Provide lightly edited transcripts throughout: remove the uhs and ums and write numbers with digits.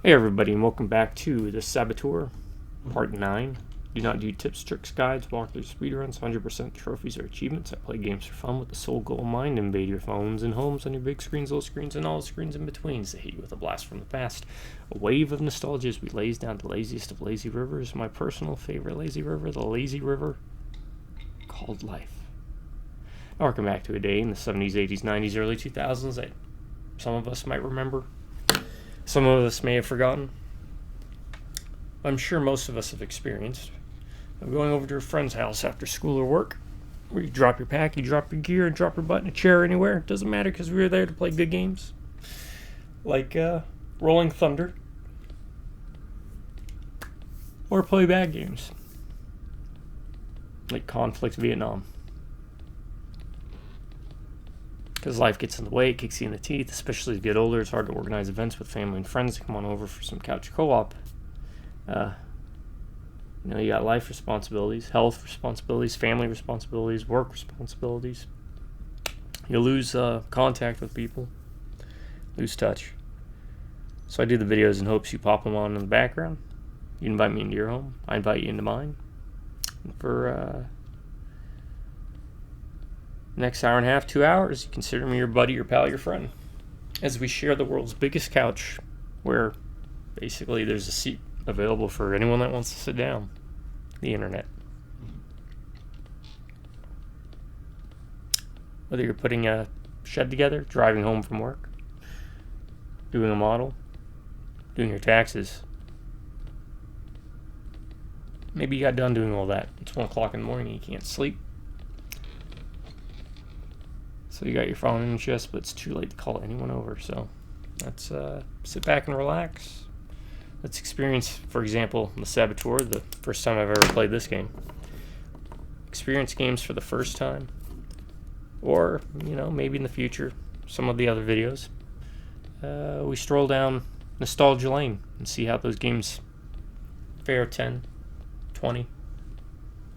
Hey everybody, and welcome back to the Saboteur, Part 9. Do not do tips, tricks, guides, walkthroughs, speedruns, 100% trophies, or achievements. I play games for fun with the sole goal in mind to invade your phones and homes on your big screens, little screens, and all the screens in between to hit you with a blast from the past. A wave of nostalgia as we laze down the laziest of lazy rivers, my personal favorite lazy river, the lazy river called life. Welcome back to a day in the 70s, 80s, 90s, early 2000s that some of us might remember. Some of us may have forgotten. I'm sure most of us have experienced. I'm going over to a friend's house after school or work, where you drop your pack, you drop your gear, and drop your butt in a chair anywhere. It doesn't matter because we were there to play good games. Like Rolling Thunder. Or play bad games. Like Conflict Vietnam. Because life gets in the way, it kicks you in the teeth, especially as you get older. It's hard to organize events with family and friends to come on over for some couch co-op. You got life responsibilities, health responsibilities, family responsibilities, work responsibilities. You lose contact with people, lose touch. So I do the videos in hopes you pop them on in the background. You invite me into your home, I invite you into mine. And for next hour and a half, 2 hours, you consider me your buddy, your pal, your friend. As we share the world's biggest couch, where basically there's a seat available for anyone that wants to sit down. The internet. Whether you're putting a shed together, driving home from work, doing a model, doing your taxes. Maybe you got done doing all that. It's 1 o'clock in the morning and you can't sleep. So you got your phone in your chest, but it's too late to call anyone over. So let's sit back and relax. Let's experience, for example, the Saboteur, the first time I've ever played this game. Experience games for the first time. Or, maybe in the future, some of the other videos. We stroll down nostalgia lane and see how those games fare 10, 20,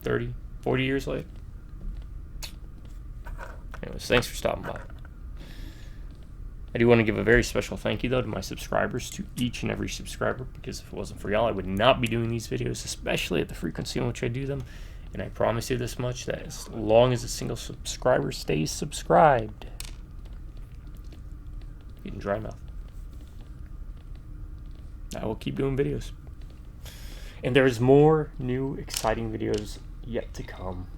30, 40 years later. Anyways, thanks for stopping by. I do want to give a very special thank you, though, to my subscribers, to each and every subscriber, because if it wasn't for y'all, I would not be doing these videos, especially at the frequency in which I do them. And I promise you this much, that as long as a single subscriber stays subscribed, getting dry mouth, I will keep doing videos. And there's more new, exciting videos yet to come.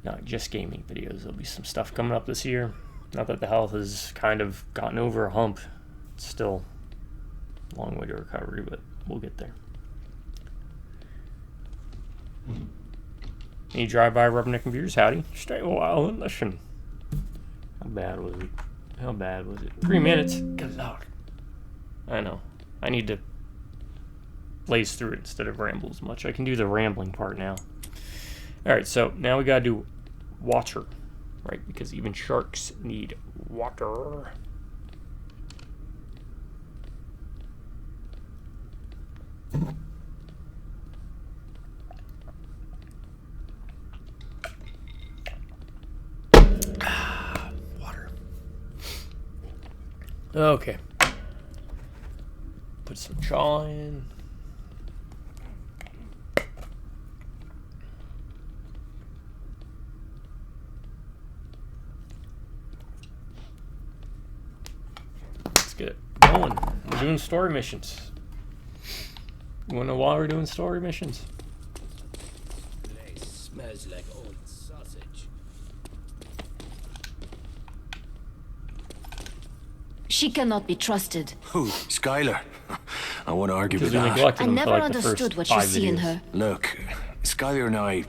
Not just gaming videos. There'll be some stuff coming up this year. Not that the health has kind of gotten over a hump. It's still a long way to recovery, but we'll get there. Any drive-by Rubberneck Computers? Howdy. Stay a while and listen. How bad was it? How bad was it? 3 minutes? Good lord. I know. I need to blaze through it instead of ramble as much. I can do the rambling part now. Alright, so now we gotta do water, right? Because even sharks need water. Water. Okay. Put some chaw in. Get it going. We're doing story missions. You wanna know why we're doing story missions? Place smells like old sausage. She cannot be trusted. Who? Skylar? I want to argue Because with we that. neglected I them never for like understood the first what you 5 see in videos. her. Look, Skylar and I...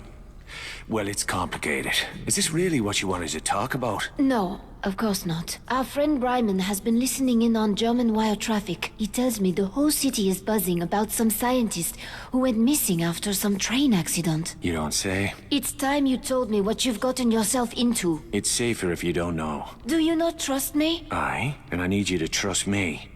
Well, it's complicated. Is this really what you wanted to talk about? No, of course not. Our friend Ryman has been listening in on German wire traffic. He tells me the whole city is buzzing about some scientist who went missing after some train accident. You don't say? It's time you told me what you've gotten yourself into. It's safer if you don't know. Do you not trust me? Aye, and I need you to trust me.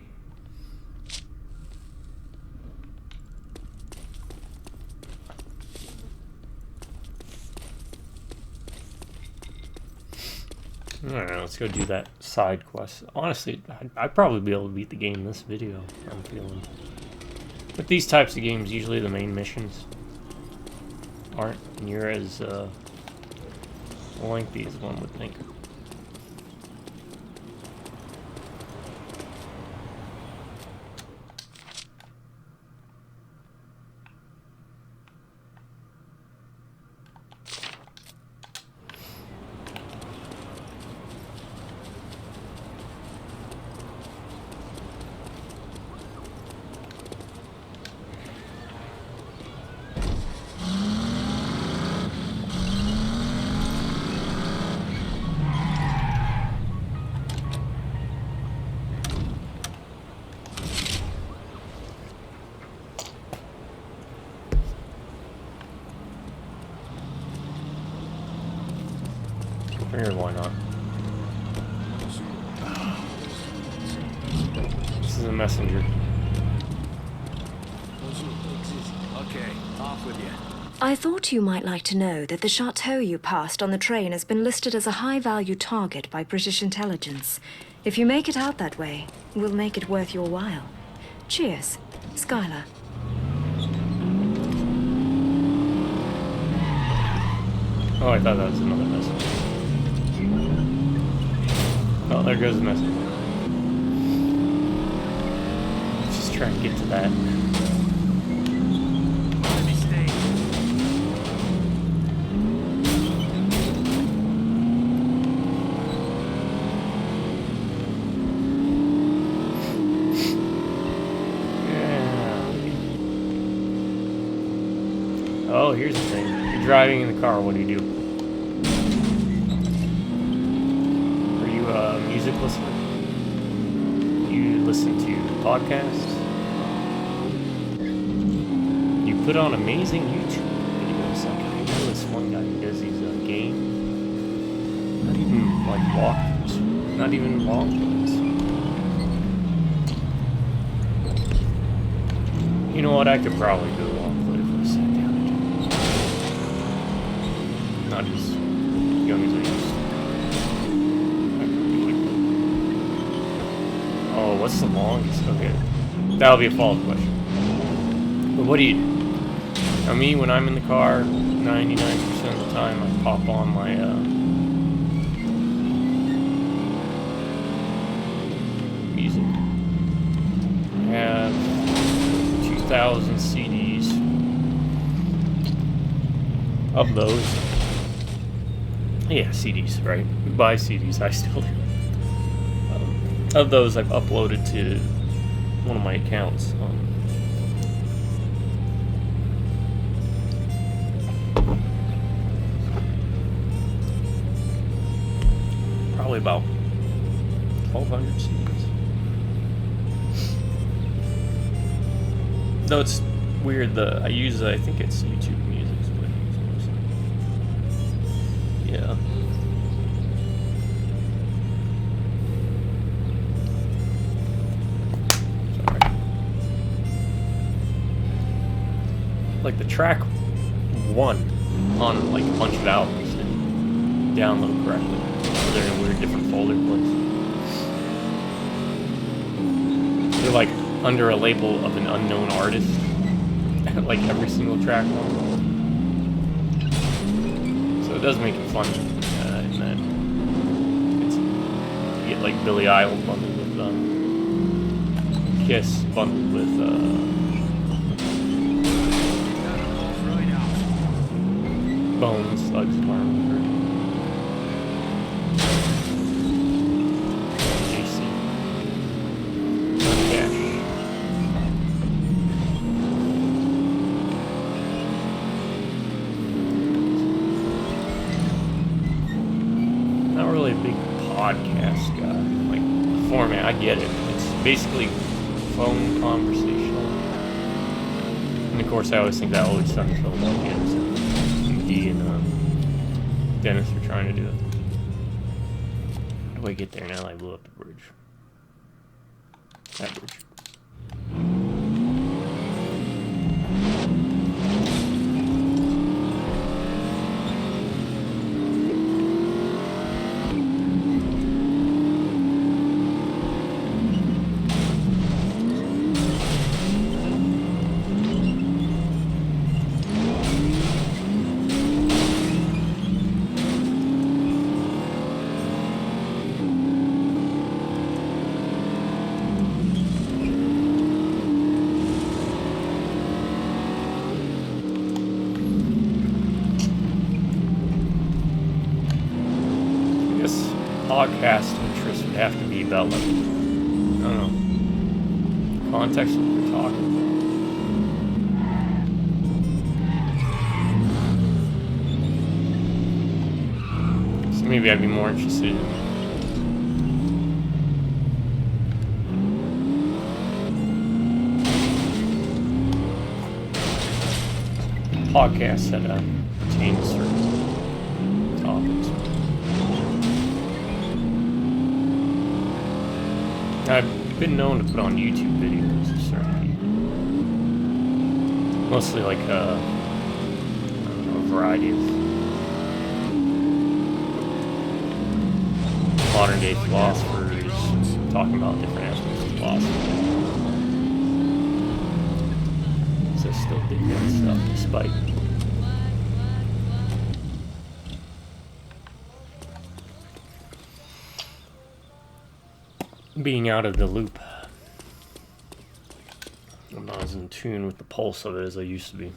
Alright, let's go do that side quest. Honestly, I'd probably be able to beat the game in this video, I'm feeling. With these types of games, usually the main missions aren't near as lengthy as one would think. Here, why not? This is a messenger. Okay, off with you. I thought you might like to know that the chateau you passed on the train has been listed as a high-value target by British intelligence. If you make it out that way, we'll make it worth your while. Cheers, Skylar. Oh, I thought that was another message. Oh, there goes the message. Let's just try and get to that. Let me stay. Yeah. Oh, here's the thing. You're driving in the car, what do you do? Music listener? You listen to podcasts? You put on amazing YouTube videos. Like, I know this one guy who does these game, not even like walkthroughs, not even long plays. You know what? I could probably do a long play if I sat down and not as young as I used to. Oh, what's the longest? Okay, that'll be a follow-up question. But what do you do? Now, me, when I'm in the car, 99% of the time, I pop on my music. I have 2,000 CDs. Of those, yeah, CDs, right? We buy CDs. I still do. Of those, I've uploaded to one of my accounts. Probably about 1,200 CDs. Though it's weird, I use, I think it's YouTube Music. Is what I use mostly. Yeah. Like the track 1 on like a bunch of albums and download correctly. So they're in a weird different folder place. They're like under a label of an unknown artist. Like every single track one. So it does make it fun in that it's, you get like Billy Idol bundled with Kiss bundled with Bones, Slugs, Marmor, JC, Cash. Not really a big podcast guy. Like, the format, I get it. It's basically phone conversational. And of course, I always think that always sounds so long. And Dennis are trying to do it. How do I get there now? I blew up the bridge. That bridge. podcast interest would have to be about, like, I don't know, context of what we're talking about. So maybe I'd be more interested in podcasts that pertain to certain topics. I've been known to put on YouTube videos of certain people. Mostly like I don't know, a variety of modern day philosophers talking about different aspects of philosophy. So I still dig that stuff despite being out of the loop. I'm not as in tune with the pulse of it as I used to be.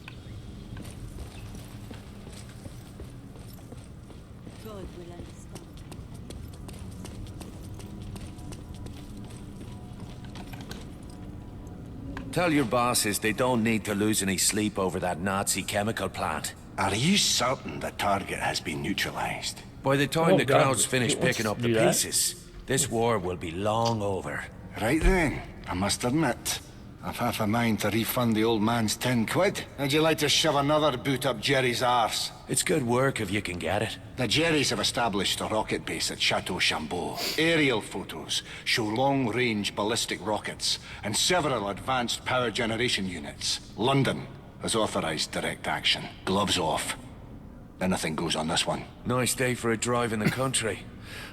Tell your bosses they don't need to lose any sleep over that Nazi chemical plant. Are you certain the target has been neutralized? By the time Oh, the God, crowds finish he wants picking up to the do that? pieces, this war will be long over. Right then, I must admit, I've half a mind to refund the old man's 10 quid. How'd you like to shove another boot up Jerry's arse? It's good work if you can get it. The Jerrys have established a rocket base at Chateau Chambeau. Aerial photos show long-range ballistic rockets and several advanced power generation units. London has authorized direct action. Gloves off. Anything goes on this one. Nice day for a drive in the country.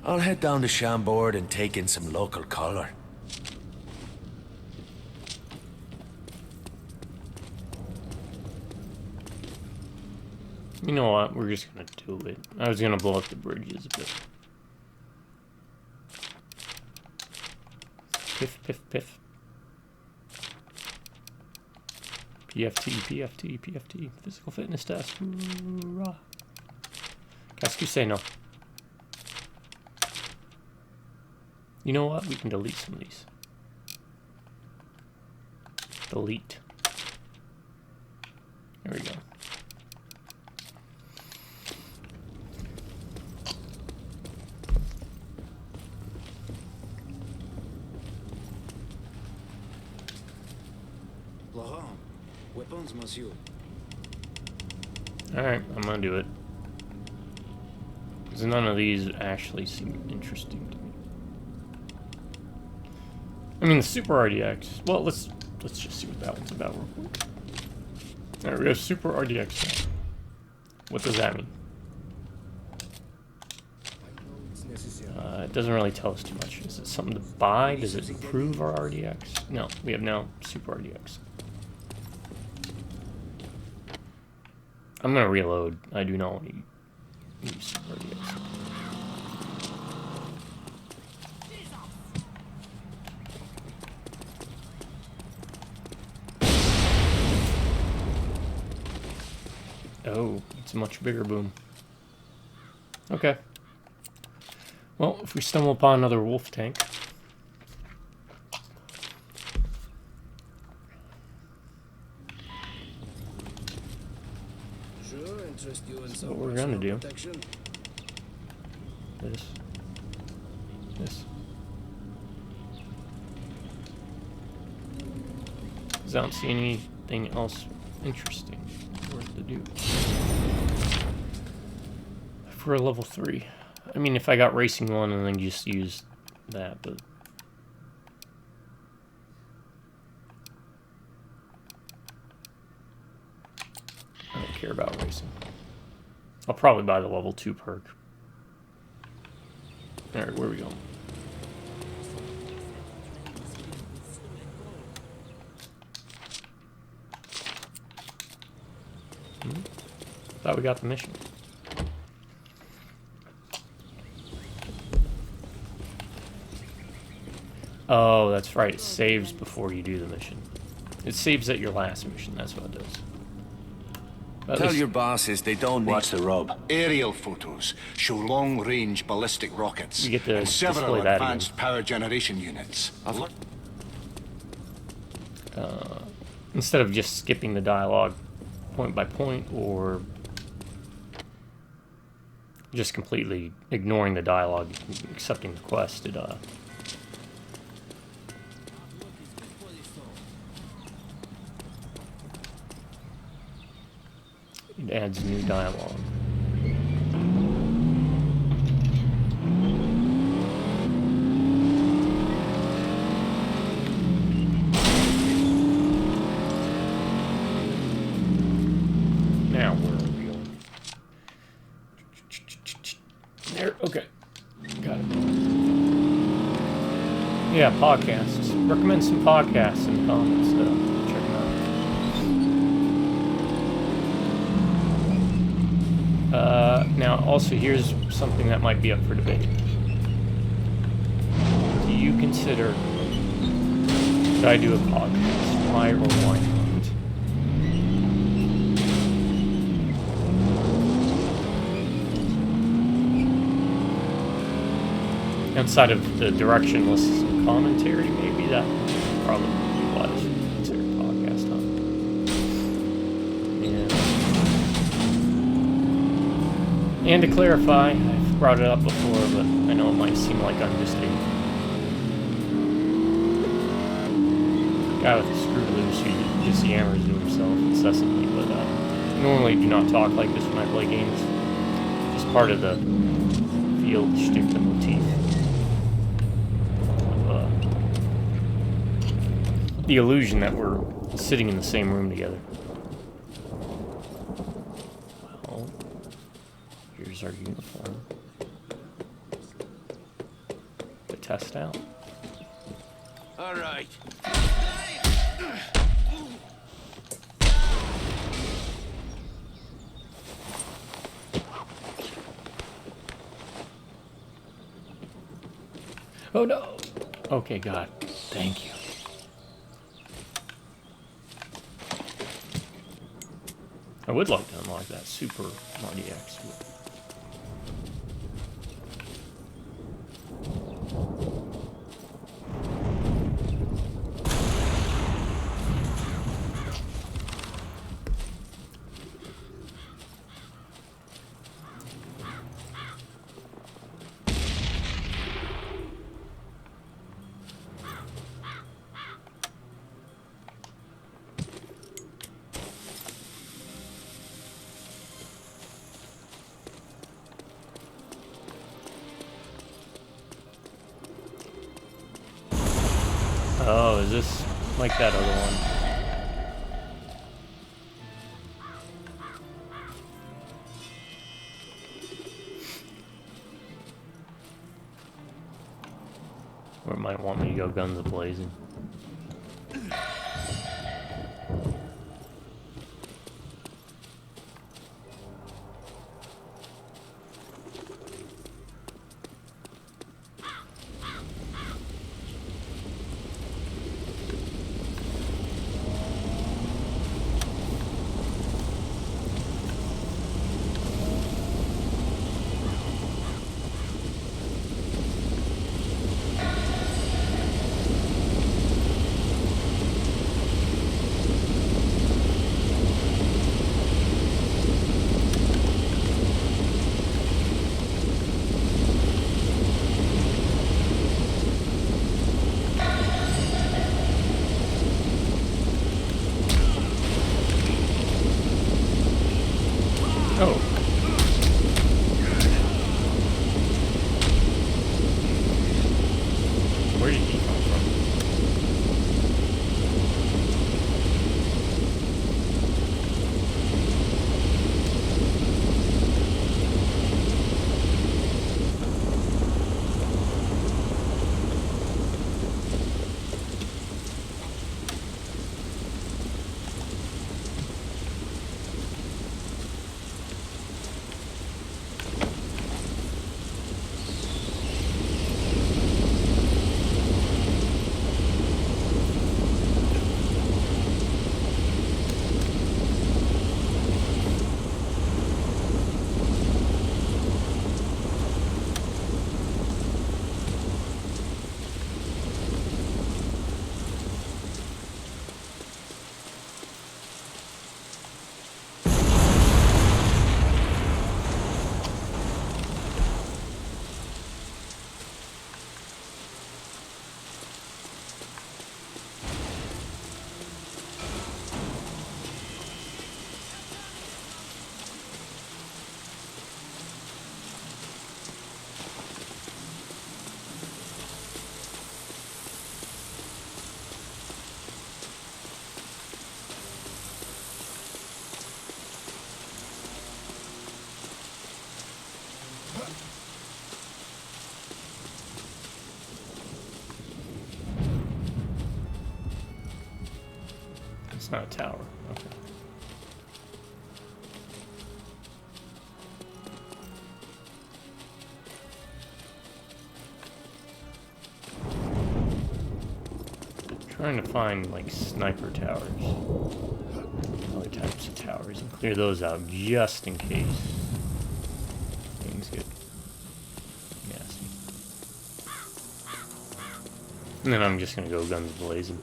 I'll head down to Chambord and take in some local colour. You know what? We're just gonna do it. I was gonna blow up the bridges, but piff, piff, piff. PFT, PFT, PFT. Physical fitness test. Hoorah. Qu'est-ce que c'est, no? You know what? We can delete some of these. Delete. There we go. Laurent, weapons, monsieur. Alright, I'm gonna do it. Because none of these actually seem interesting to me. I mean, the Super RDX. Well, let's just see what that one's about real quick. Alright, we have Super RDX now. What does that mean? It doesn't really tell us too much. Is it something to buy? Does it improve our RDX? No, we have now Super RDX. I'm gonna reload. I do not want to use Super RDX. Oh, it's a much bigger boom. Okay. Well, if we stumble upon another wolf tank. Sure, interest you in That's some what we're gonna do. protection? This. This. 'Cause I don't see anything else interesting worth to do. For a level 3. I mean, if I got Racing 1 and then just used that, but... I don't care about racing. I'll probably buy the level 2 perk. Alright, where are we going? Thought we got the mission. Oh, that's right. It saves before you do the mission. It saves at your last mission. That's what it does. At Tell least- your bosses they don't need... What's the rub? Aerial photos show long-range ballistic rockets You get to and several display that advanced power generation units. Instead of just skipping the dialogue point by point or just completely ignoring the dialogue, accepting the quest, it adds new dialogue. Now, where are we going? There, okay. Got it. Yeah, podcasts. Recommend some podcasts in the comments. Check them out. Now, also, here's something that might be up for debate. Do you consider... Should I do a podcast? Why or why not? Outside of the directionless commentary, maybe that would probably be why this should be considered a podcast, huh? And to clarify, I've brought it up before, but I know it might seem like I'm just a guy with a screw loose who just yammers to himself incessantly, but normally do not talk like this when I play games. Just part of the field shtick, the motif. The illusion that we're sitting in the same room together. Well, here's our uniform to test out. All right. Oh no! Okay, God. Thank you. I would like to unlock that Super Marty X. Oh, is this like that other one? Or it might want me to go guns a-blazing. not a tower. Okay. Trying to find like sniper towers, other types of towers, and clear those out just in case things get nasty. And then I'm just gonna go guns blazing.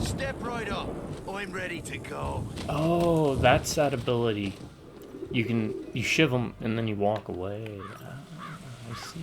Step right up. I'm ready to go. Oh, that's that ability. You shiv them and then you walk away. Ah, I see.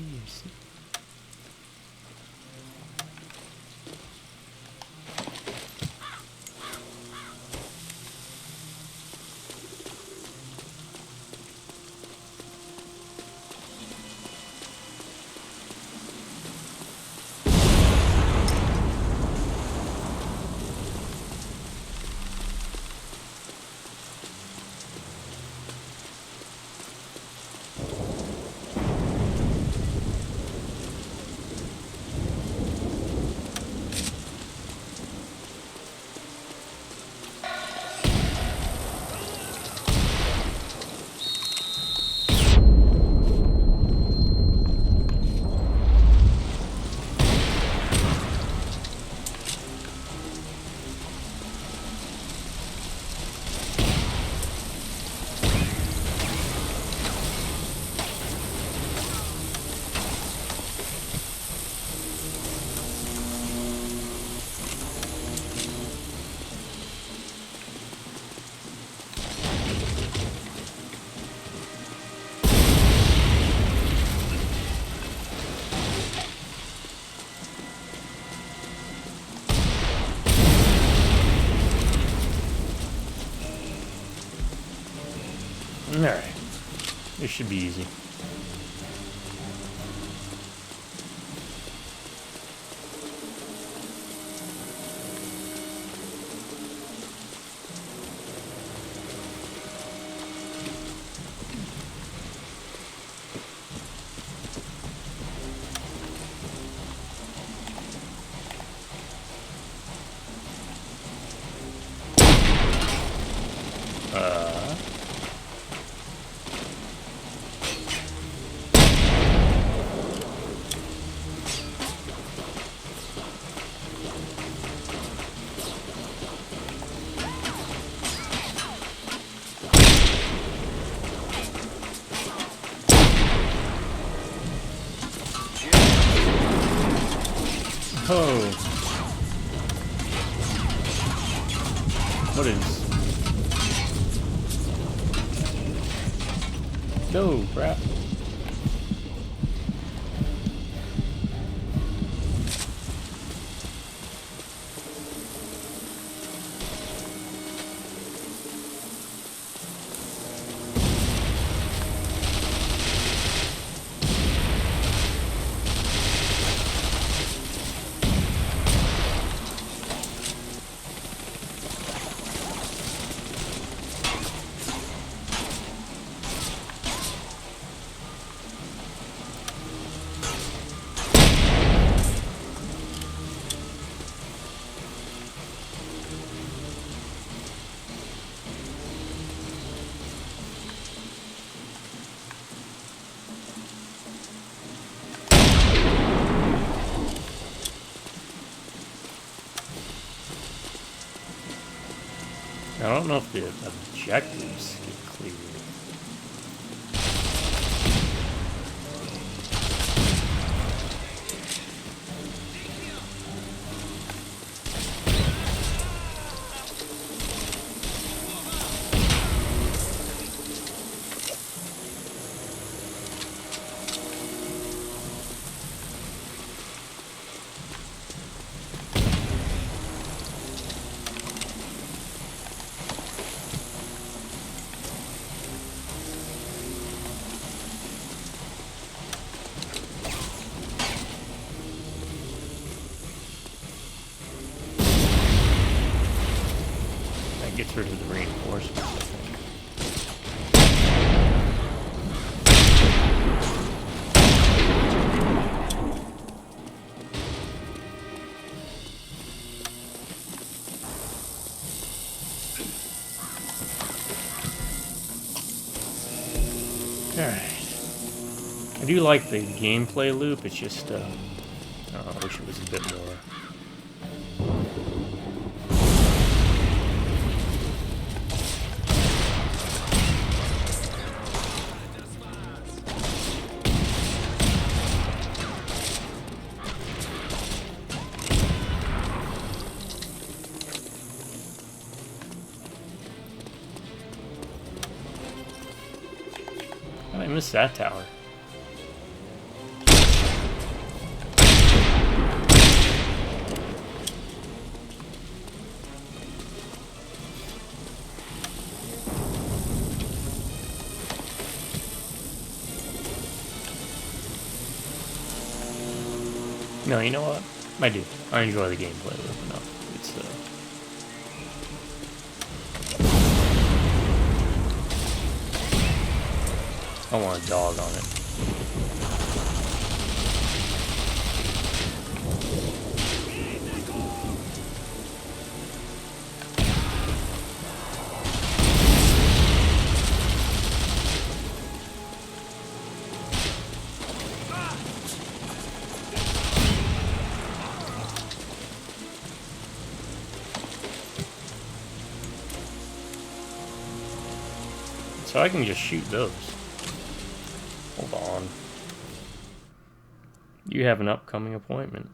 Alright. This should be easy. Oh. What is... No, crap. I don't know if the objectives get cleared. gets rid of the reinforcements, I think. Alright. I do like the gameplay loop, it's just, I wish it was a bit more. I missed that tower. No, you know what? I do. I enjoy the gameplay loop enough. It's I want a dog on it. So I can just shoot those. Hold on. You have an upcoming appointment.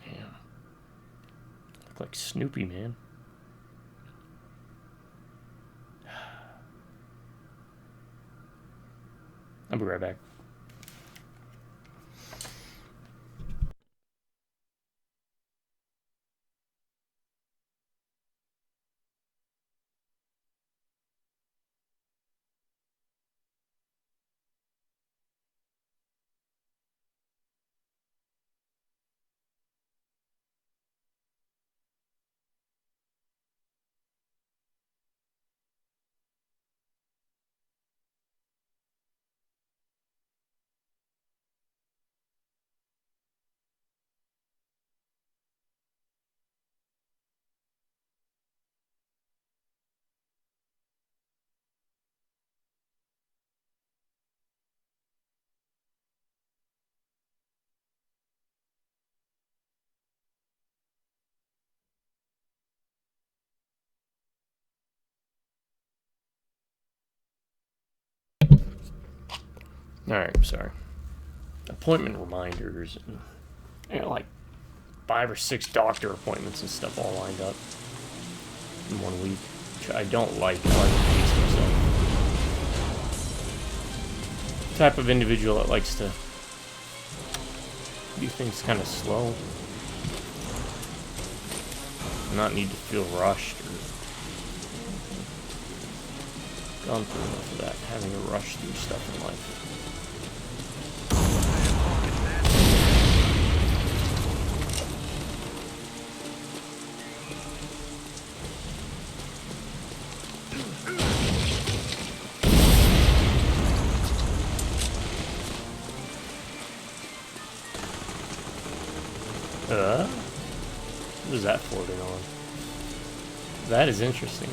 Man. Look like Snoopy, man. I'll be right back. Alright, sorry. Appointment reminders and like 5 or 6 doctor appointments and stuff all lined up in 1 week, which I don't like. I like to pace myself. Type of individual that likes to do things kind of slow, not need to feel rushed or gone through enough of that, having to rush through stuff in life. What is that floating on? That is interesting.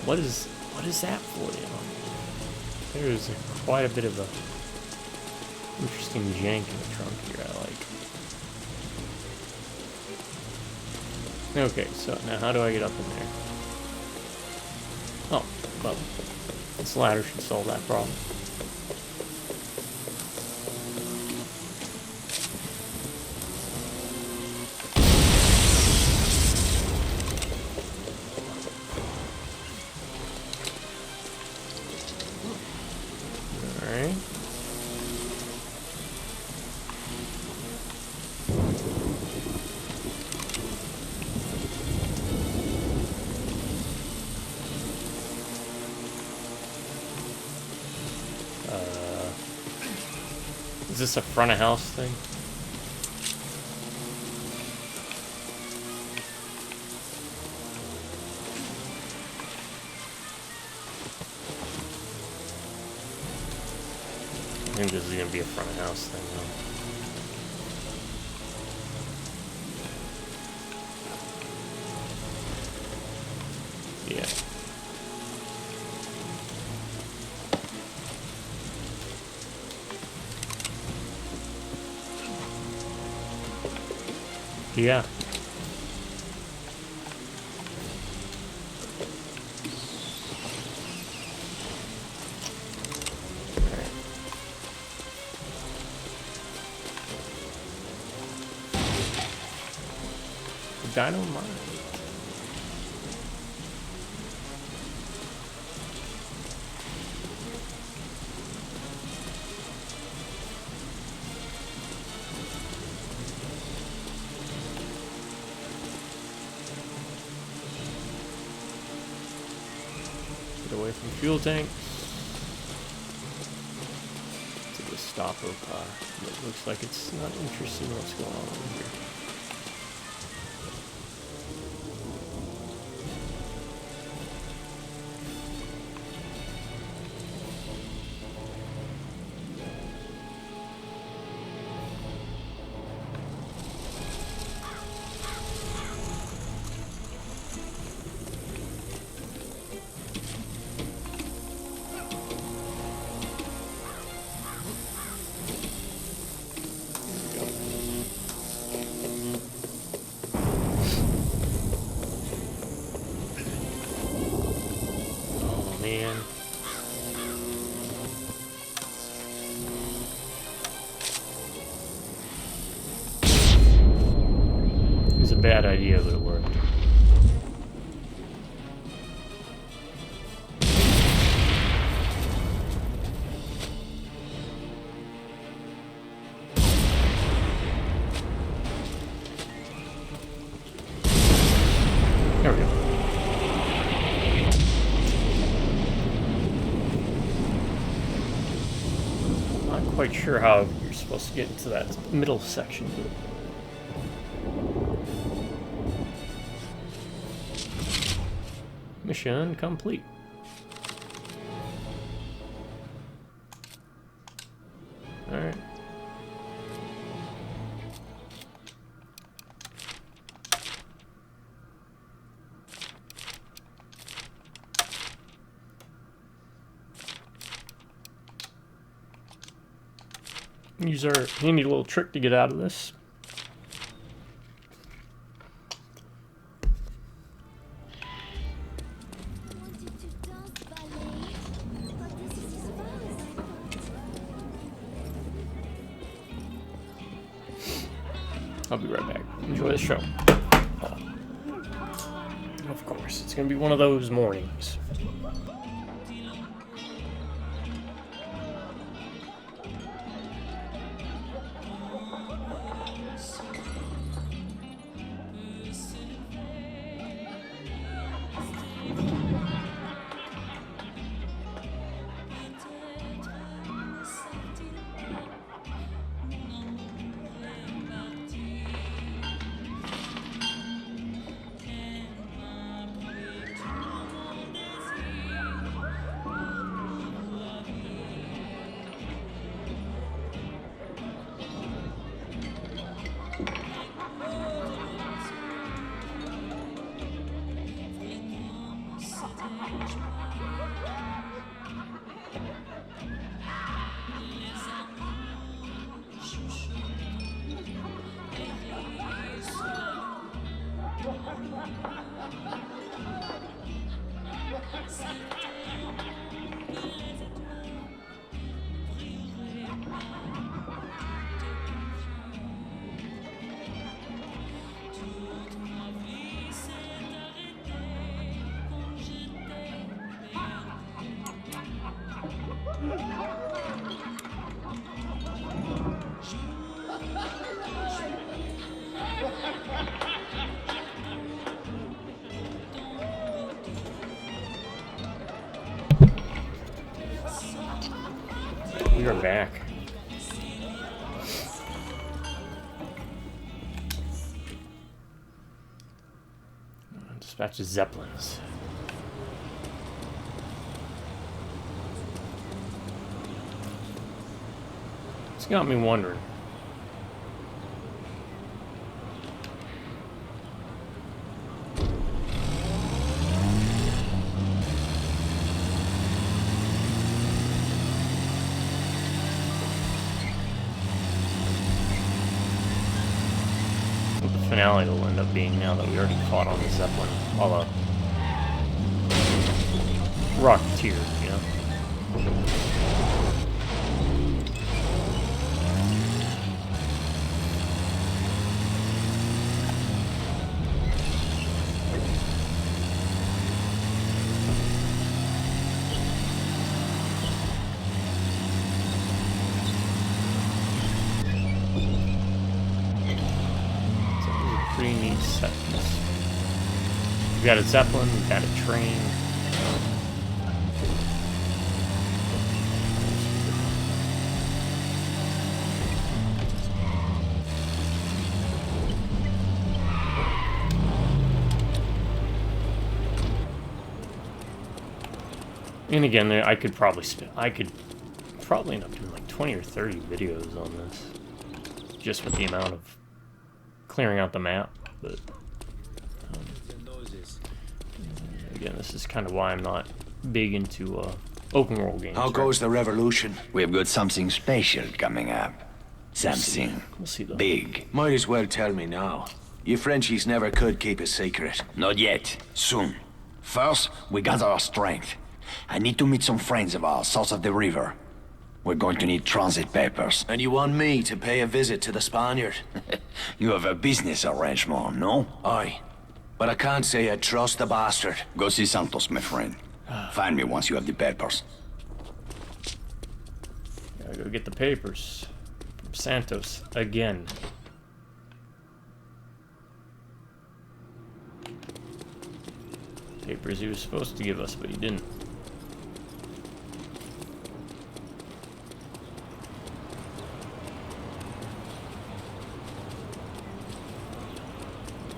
What is that floating on? There is quite a bit of a interesting jank in the trunk here I like. Okay, so now how do I get up in there? Oh, well, this ladder should solve that problem. Is this a front of house thing? think this is gonna be a front of house thing, though. Yeah. Yeah. Dynamite. Get away from fuel tanks. To the stopper car. It looks like it's not interested in what's going on over here. Man. It was a bad idea, but it worked. There we go. Quite sure how you're supposed to get into that middle section. Mission complete. All right. Use our handy little trick to get out of this. I'll be right back. Enjoy the show. Of course, it's gonna be one of those mornings. We are back. Dispatch Zeppelins. It's got me wondering. What the finale will end up being now that we already fought on the Zeppelin. All a Rocketeer, you know? Pretty neat set piece. We've got a Zeppelin, we've got a train. And again, I could probably end up doing like 20 or 30 videos on this, just with the amount of clearing out the map, but again, this is kind of why I'm not big into open world games. How goes the revolution? We've got something special coming up. Something We'll see though. big. Might as well tell me now. You Frenchies never could keep a secret. Not yet. Soon. First, we gather our strength. I need to meet some friends of ours south of the river. We're going to need transit papers. And you want me to pay a visit to the Spaniard? You have a business arrangement, no? Aye. But I can't say I trust the bastard. Go see Santos, my friend. Find me once you have the papers. Gotta go get the papers from Santos again. Papers he was supposed to give us, but he didn't.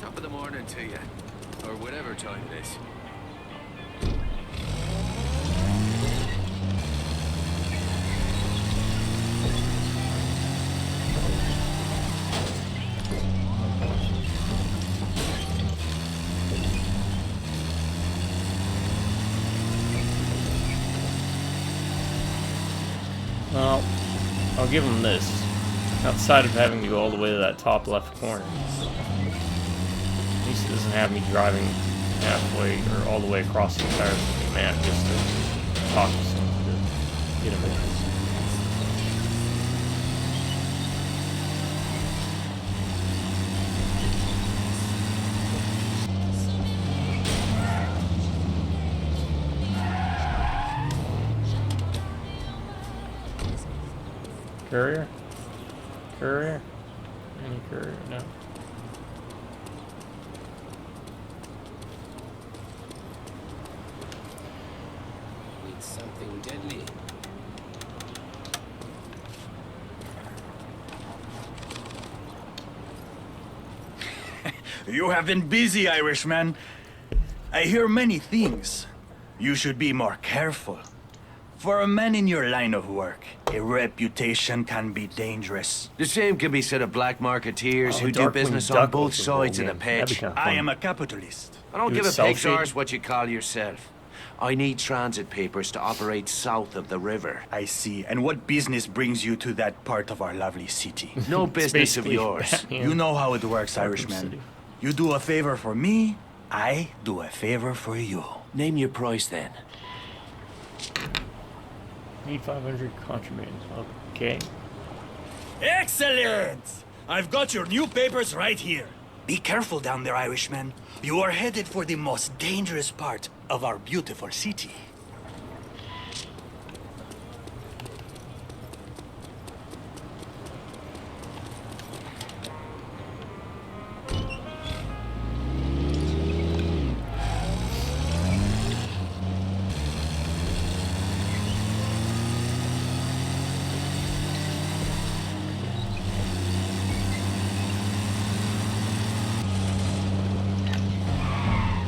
Top of the morning to you. Or whatever time it is. Well, I'll give him this. Outside of having to go all the way to that top left corner, at least it doesn't have me driving halfway or all the way across the entire map just to talk to someone to get him in. Courier? Courier? Any courier? No. Need something deadly. You have been busy, Irishman. I hear many things. You should be more careful. For a man in your line of work, a reputation can be dangerous. The same can be said of black marketeers Oh, who do Darkwing business Duck on both was a sides of role the game. That'd be pitch. kinda I fun. am a capitalist. I don't Do give a it pig's selfie. arse what you call yourself. I need transit papers to operate south of the river. I see. And what business brings you to that part of our lovely city? No It's business of basically yours. Batman. You know how it works, Arkham Irishman. City. You do a favor for me, I do a favor for you. Name your price then. Need 500 contraband. Okay. Excellent! I've got your new papers right here. Be careful down there, Irishman. You are headed for the most dangerous part of our beautiful city.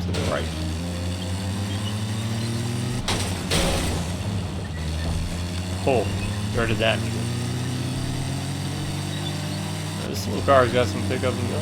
To the right. Oh, where did that go? This little car's got some pickup and go.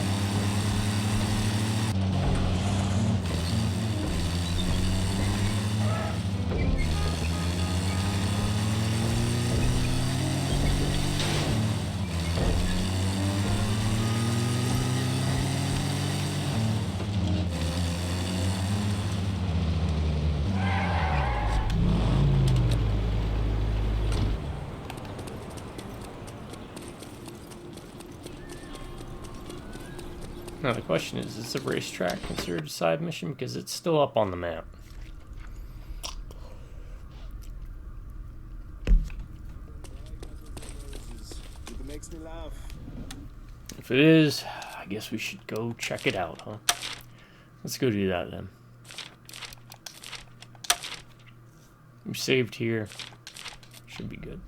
Now the question is the racetrack considered a side mission? Because it's still up on the map. If it is, I guess we should go check it out, huh? Let's go do that then. We saved here. Should be good.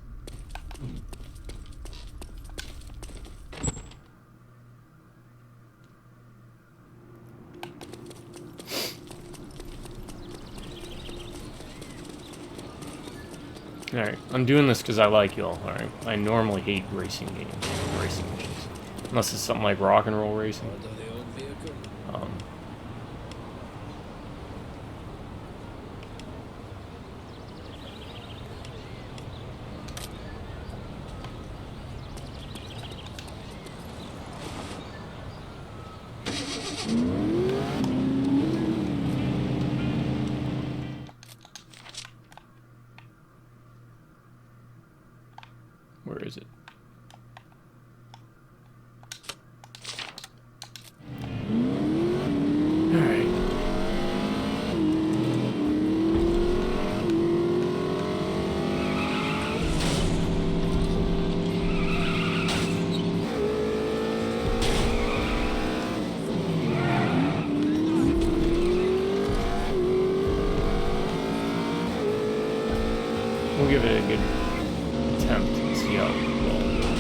Alright, I'm doing this because I like y'all, alright? I normally hate racing games, racing missions. Unless it's something like rock and roll racing. Where is it? Alright. We'll give it a good attempt and see how well it goes.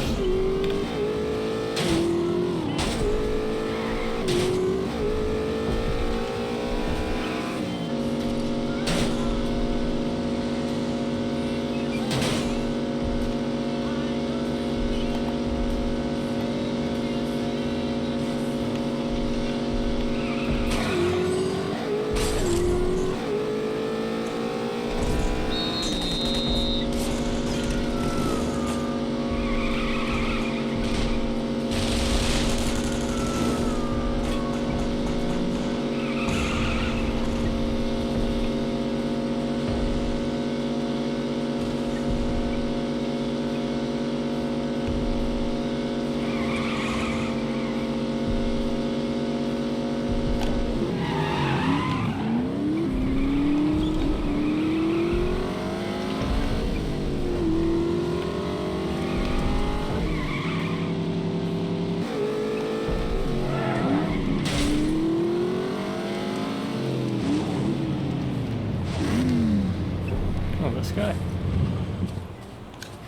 This guy.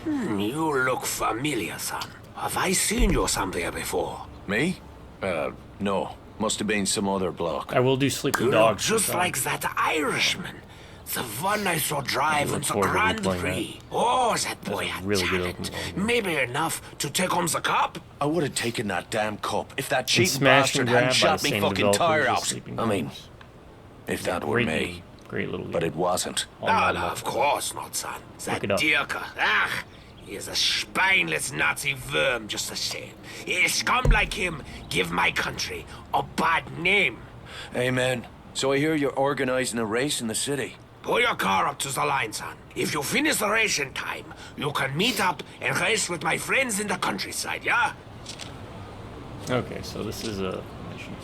You look familiar, son. Have I seen you somewhere before? Me? No. Must have been some other bloke. I will do Sleeping You Dogs. look just like that Irishman. The one I saw drive on the Grand Prix. Oh, that boy had really talent. Maybe enough to take home the cup. I would have taken that damn cup if that cheap Smash and bastard Grab hadn't by shot the me same fucking tire developers as out. Sleeping I mean, Dogs. if that were Great me. game. Great little game. But it wasn't. All No, normal. of course not, son. That it up. Dirker, he is a spineless Nazi worm just the same. A scum like him give my country a bad name. Amen. So I hear you're organizing a race in the city. Pull your car up to the line, son. If you finish the race in time, you can meet up and race with my friends in the countryside, yeah? Okay, so this is a mission.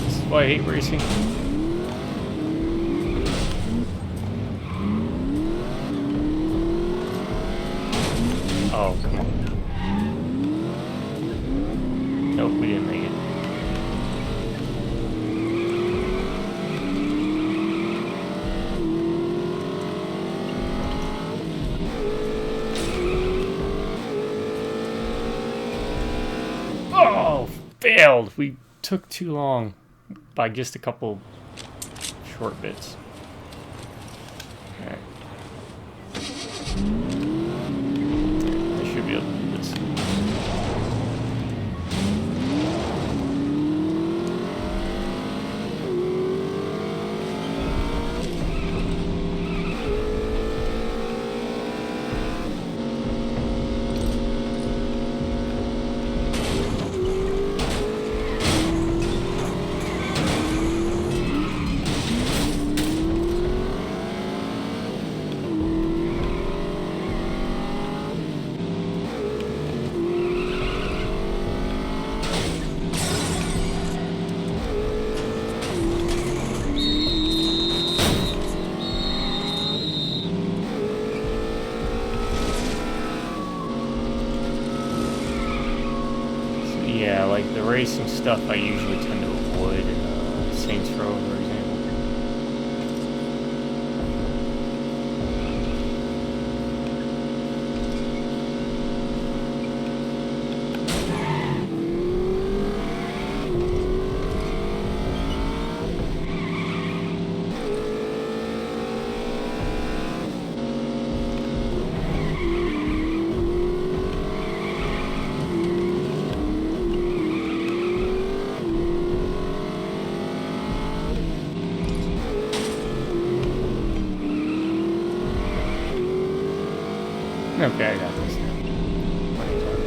This is why I hate racing. Oh, come on. Nope, we didn't make it. Oh, failed. We took too long by just a couple short bits. Alright. I should be able to do this. Yeah, like the racing stuff I usually tend to avoid in Saints Row, for example. Okay, I got this now. Plenty of time.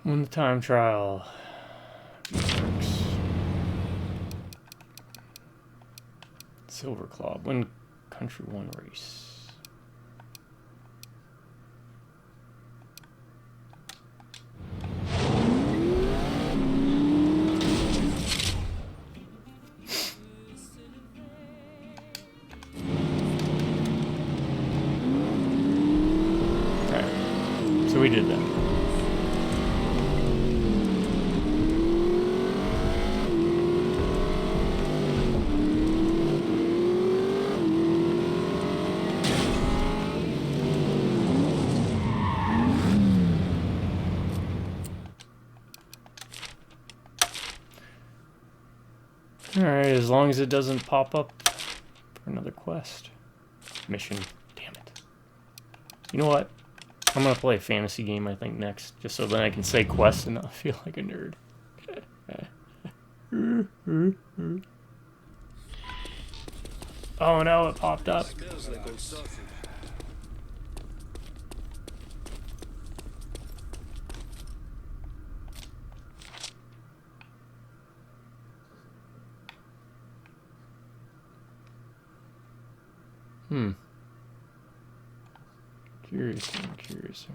Win the time trial. Works. Silver Claw. Win Country 1 race. So we did that. Alright, as long as it doesn't pop up for another quest. Mission. Damn it. You know what? I'm gonna play a fantasy game, I think, next, just so then I can say quest and not feel like a nerd. Oh no, it popped up. Curiouser and curiouser.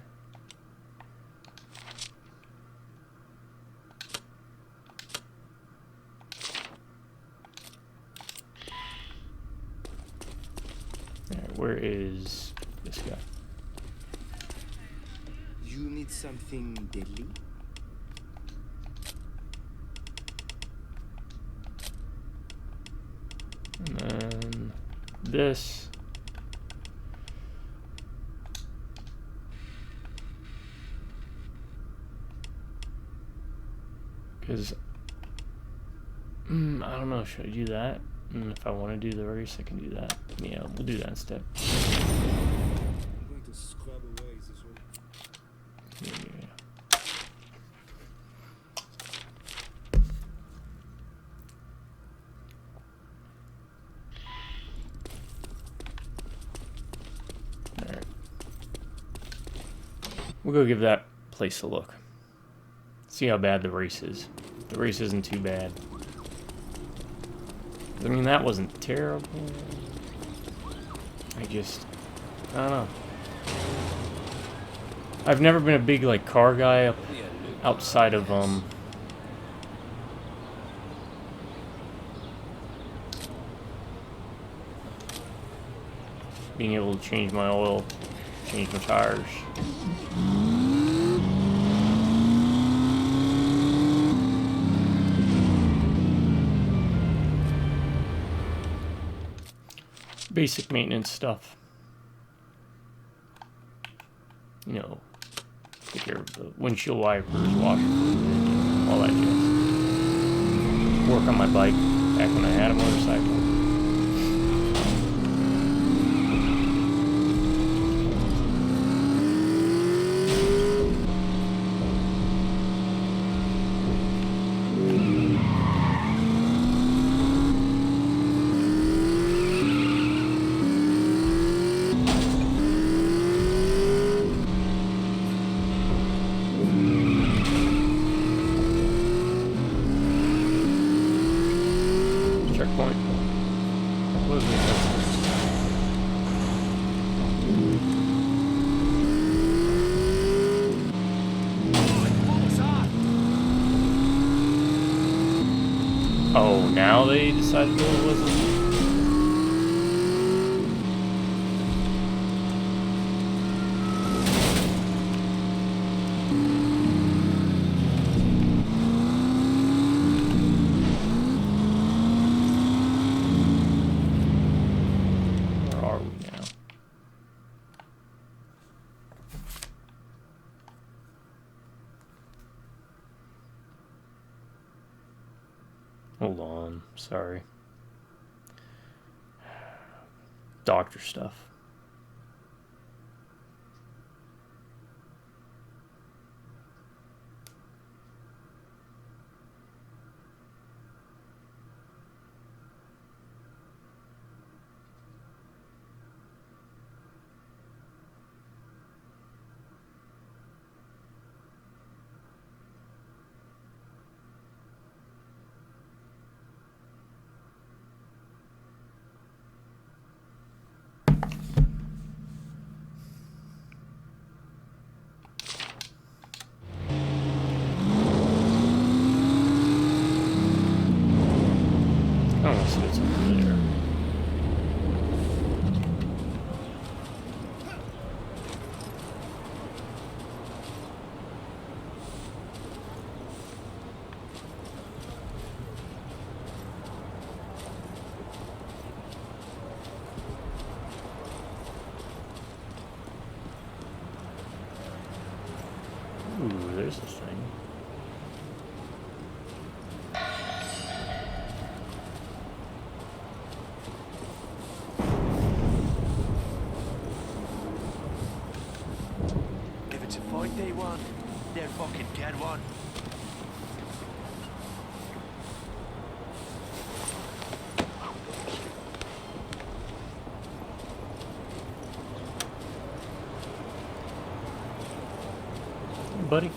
Alright, where is this guy? You need something deadly? And then this. Because, I don't know, should I do that? And if I want to do the race, I can do that. Yeah, we'll do that instead. I'm going to scrub away this one. Yeah. Alright. We'll go give that place a look. See how bad the race is. The race isn't too bad. I mean, that wasn't terrible. I don't know. I've never been a big like car guy outside of being able to change my oil, change my tires. Basic maintenance stuff. You know, take care of the windshield wipers, wash fluid, all that jazz. Work on my bike back when I had a motorcycle. Checkpoint. What is this? Oh, now they decided to go with it? Hold on, sorry. Doctor stuff. I don't want to see what's over there. Ooh, there's a thing. If it's a fight they want, they'll fucking get one. Buddy.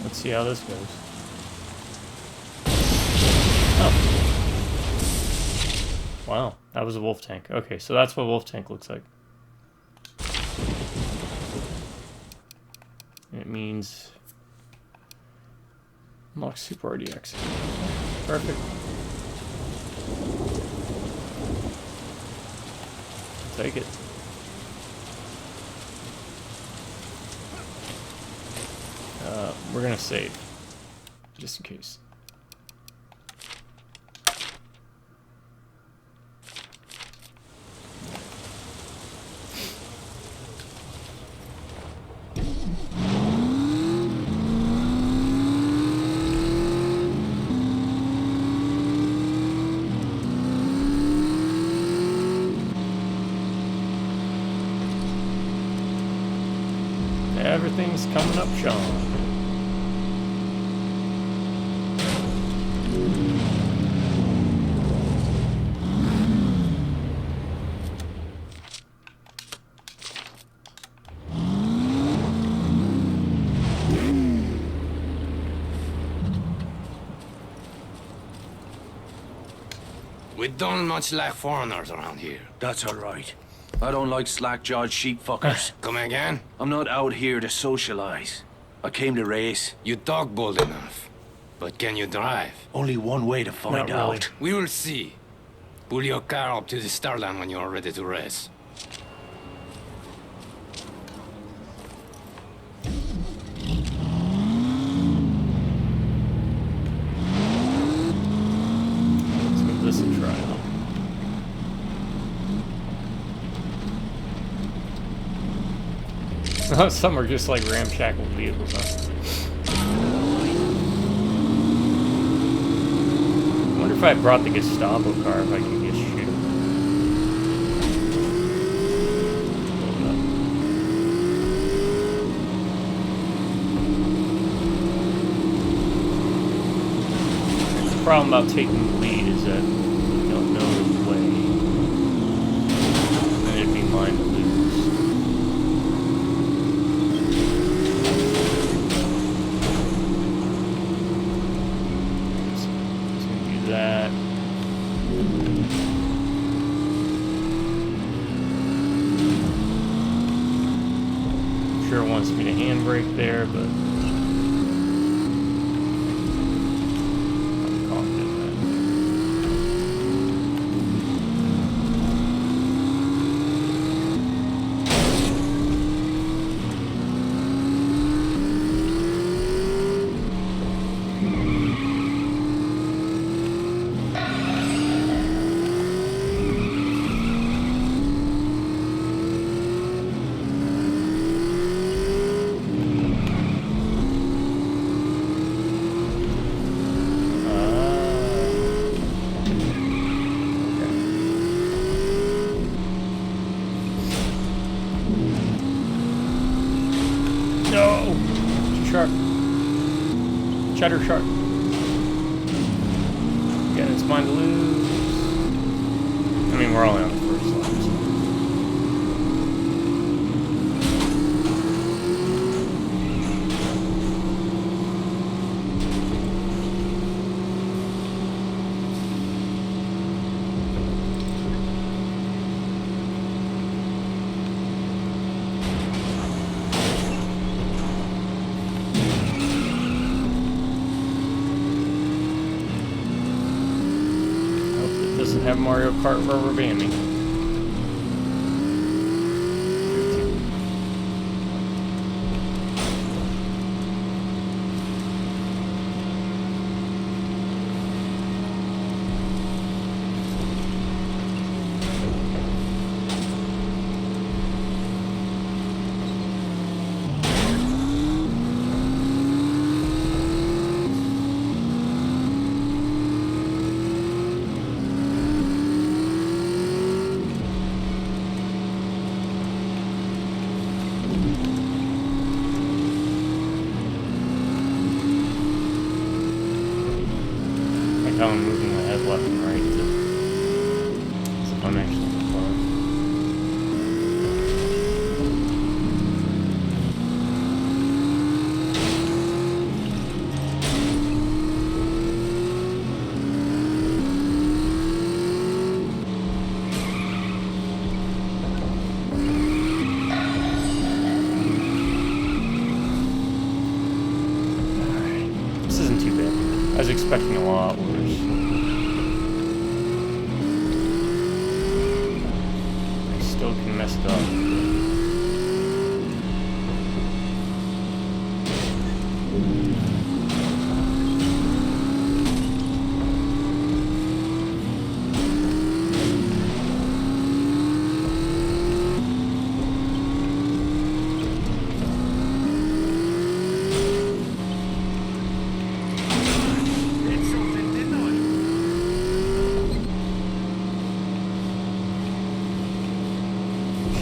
Let's see how this goes. Oh. Wow, that was a wolf tank. Okay, so that's what a wolf tank looks like. And it means unlock Super RDX. Perfect. Take it. We're gonna save, just in case. everything's coming up, Sean. We don't much like foreigners around here. That's all right. I don't like slack-jawed sheep fuckers. Come again? I'm not out here to socialize. I came to race. You talk bold enough. But can you drive? Only one way to find Not really. out. We will see. Pull your car up to the starland when you are ready to race. Let's give this a try out. Some are just like ramshackle vehicles, huh? I wonder if I brought the Gestapo car, if I could just shoot. The problem about taking the lead is that you don't know the way. And it'd be mine to lose. That. Sure wants me to handbrake there, but I'm confident in that. No! Shark. Cheddar shark. Again, it's mine to lose. I mean, we're only on the first line, so. Doesn't have Mario Kart rubber banding. How I'm moving my head left and right as if I'm actually in the car. Alright, this isn't too bad. I was expecting a lot worse. Still can mess it up.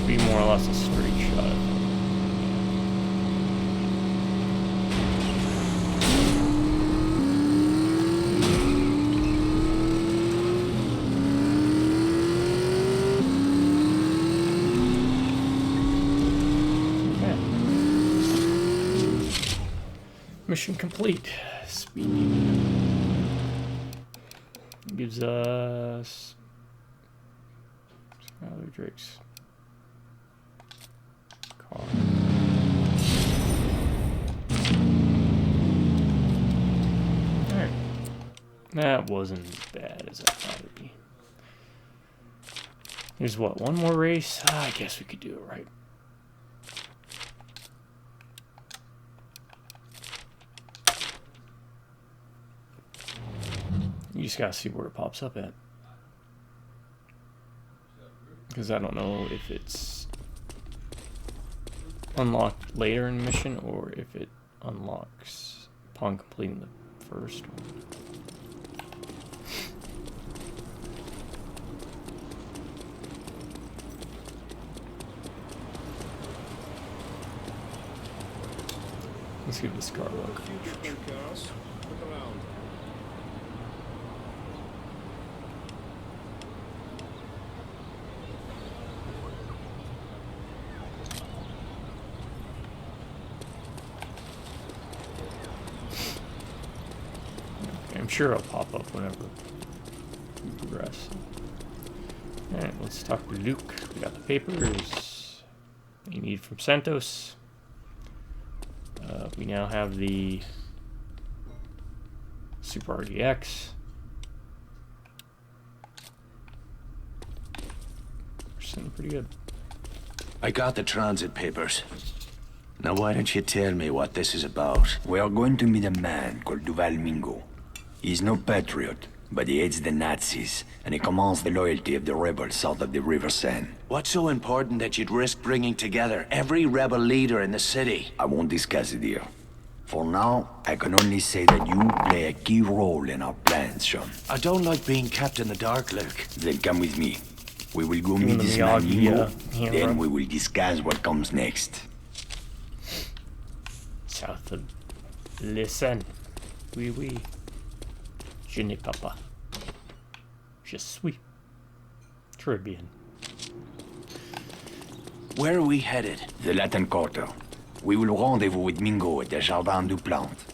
Be more or less a straight shot. Mission complete. Speed. Gives us other Drake's car. Alright. That wasn't as bad as I thought it'd be. Here's what, one more race? I guess we could do it right. You just gotta see where it pops up at. Because I don't know if it's unlocked later in the mission or if it unlocks upon completing the first one. Let's give this car a look. Cars. Look around. I'm sure it'll pop up whenever we progress. Alright, let's talk to Luke. We got the papers you need from Santos. We now have the Super RDX. We're sitting pretty good. I got the transit papers. Now why don't you tell me what this is about? We are going to meet a man called Duval Mingo. He's no patriot, but he hates the Nazis, and he commands the loyalty of the rebels south of the River Seine. What's so important that you'd risk bringing together every rebel leader in the city? I won't discuss it here. For now, I can only say that you play a key role in our plans, Sean. I don't like being kept in the dark, Luke. Then come with me. We will go Give meet him the this man Miyagi, Mingo, hand then rub. we will discuss what comes next. South of Listen. Oui, oui. Je n'ai pas pas. Je suis. Caribbean. Where are we headed? The Latin Quarter. We will rendezvous with Mingo at the Jardin du Plante.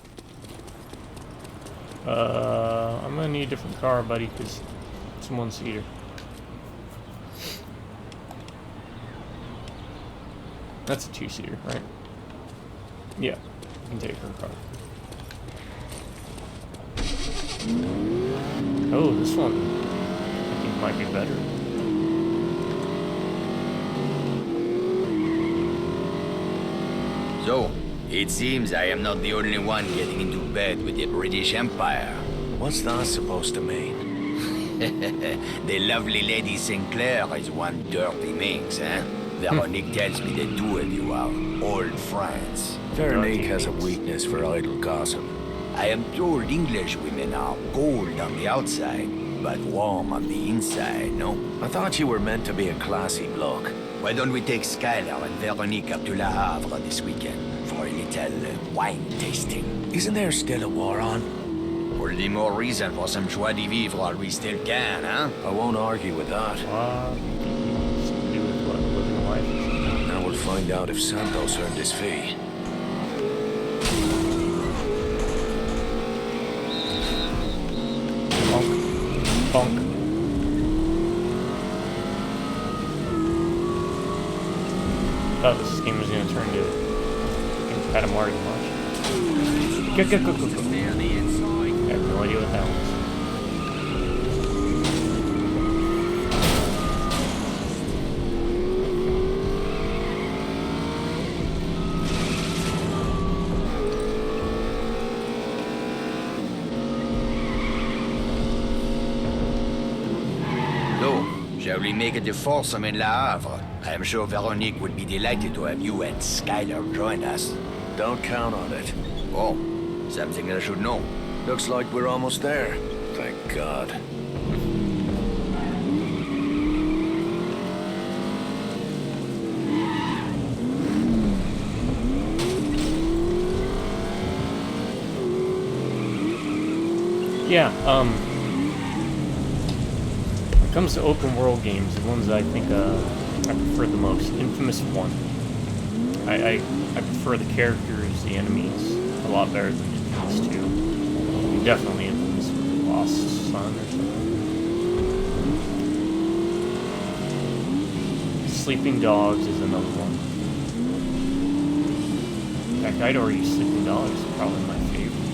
I'm gonna need a different car, buddy, because it's a one-seater. That's a two-seater, right? Yeah, you can take her car. Oh, this one I think might be better. So, it seems I am not the only one getting into bed with the British Empire. What's that supposed to mean? The lovely Lady Sinclair is one dirty minx, eh? Veronique tells me the two of you are old friends. Veronique has a weakness for idle gossip. I am told English women are cold on the outside, but warm on the inside, no? I thought you were meant to be a classy bloke. Why don't we take Skylar and Veronique up to Le Havre this weekend for a little wine tasting? Isn't there still a war on? All the more reason for some joie de vivre while we still can, huh? I won't argue with that. Something to do with what, living a life? Now we'll find out if Santos earned his fee. Bonk. Bonk. Thought this game was gonna turn to fucking Katamari much. Go. I have no idea what that was. Shall we make it a foursome in Le Havre? I am sure Veronique would be delighted to have you and Skylar join us. Don't count on it. Oh, something I should know. Looks like we're almost there. Thank God. Yeah, when it comes to open world games, the ones I think I prefer the most, Infamous 1. I prefer the characters, the enemies a lot better than Infamous 2. Definitely Infamous Lost Son or something. Sleeping Dogs is another one. In fact, I'd argue Sleeping Dogs is probably my favorite.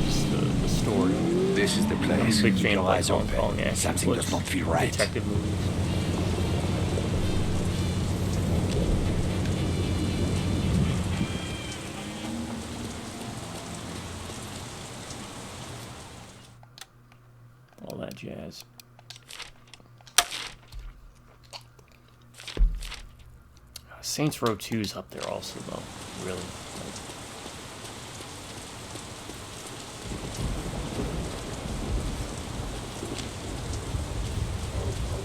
Just the story. This is the I'm place. a big Keep fan your of like eyes Hong open. Kong action Something flicks, does not feel right. detective movies. All that jazz. Saints Row 2's up there also, though. Really.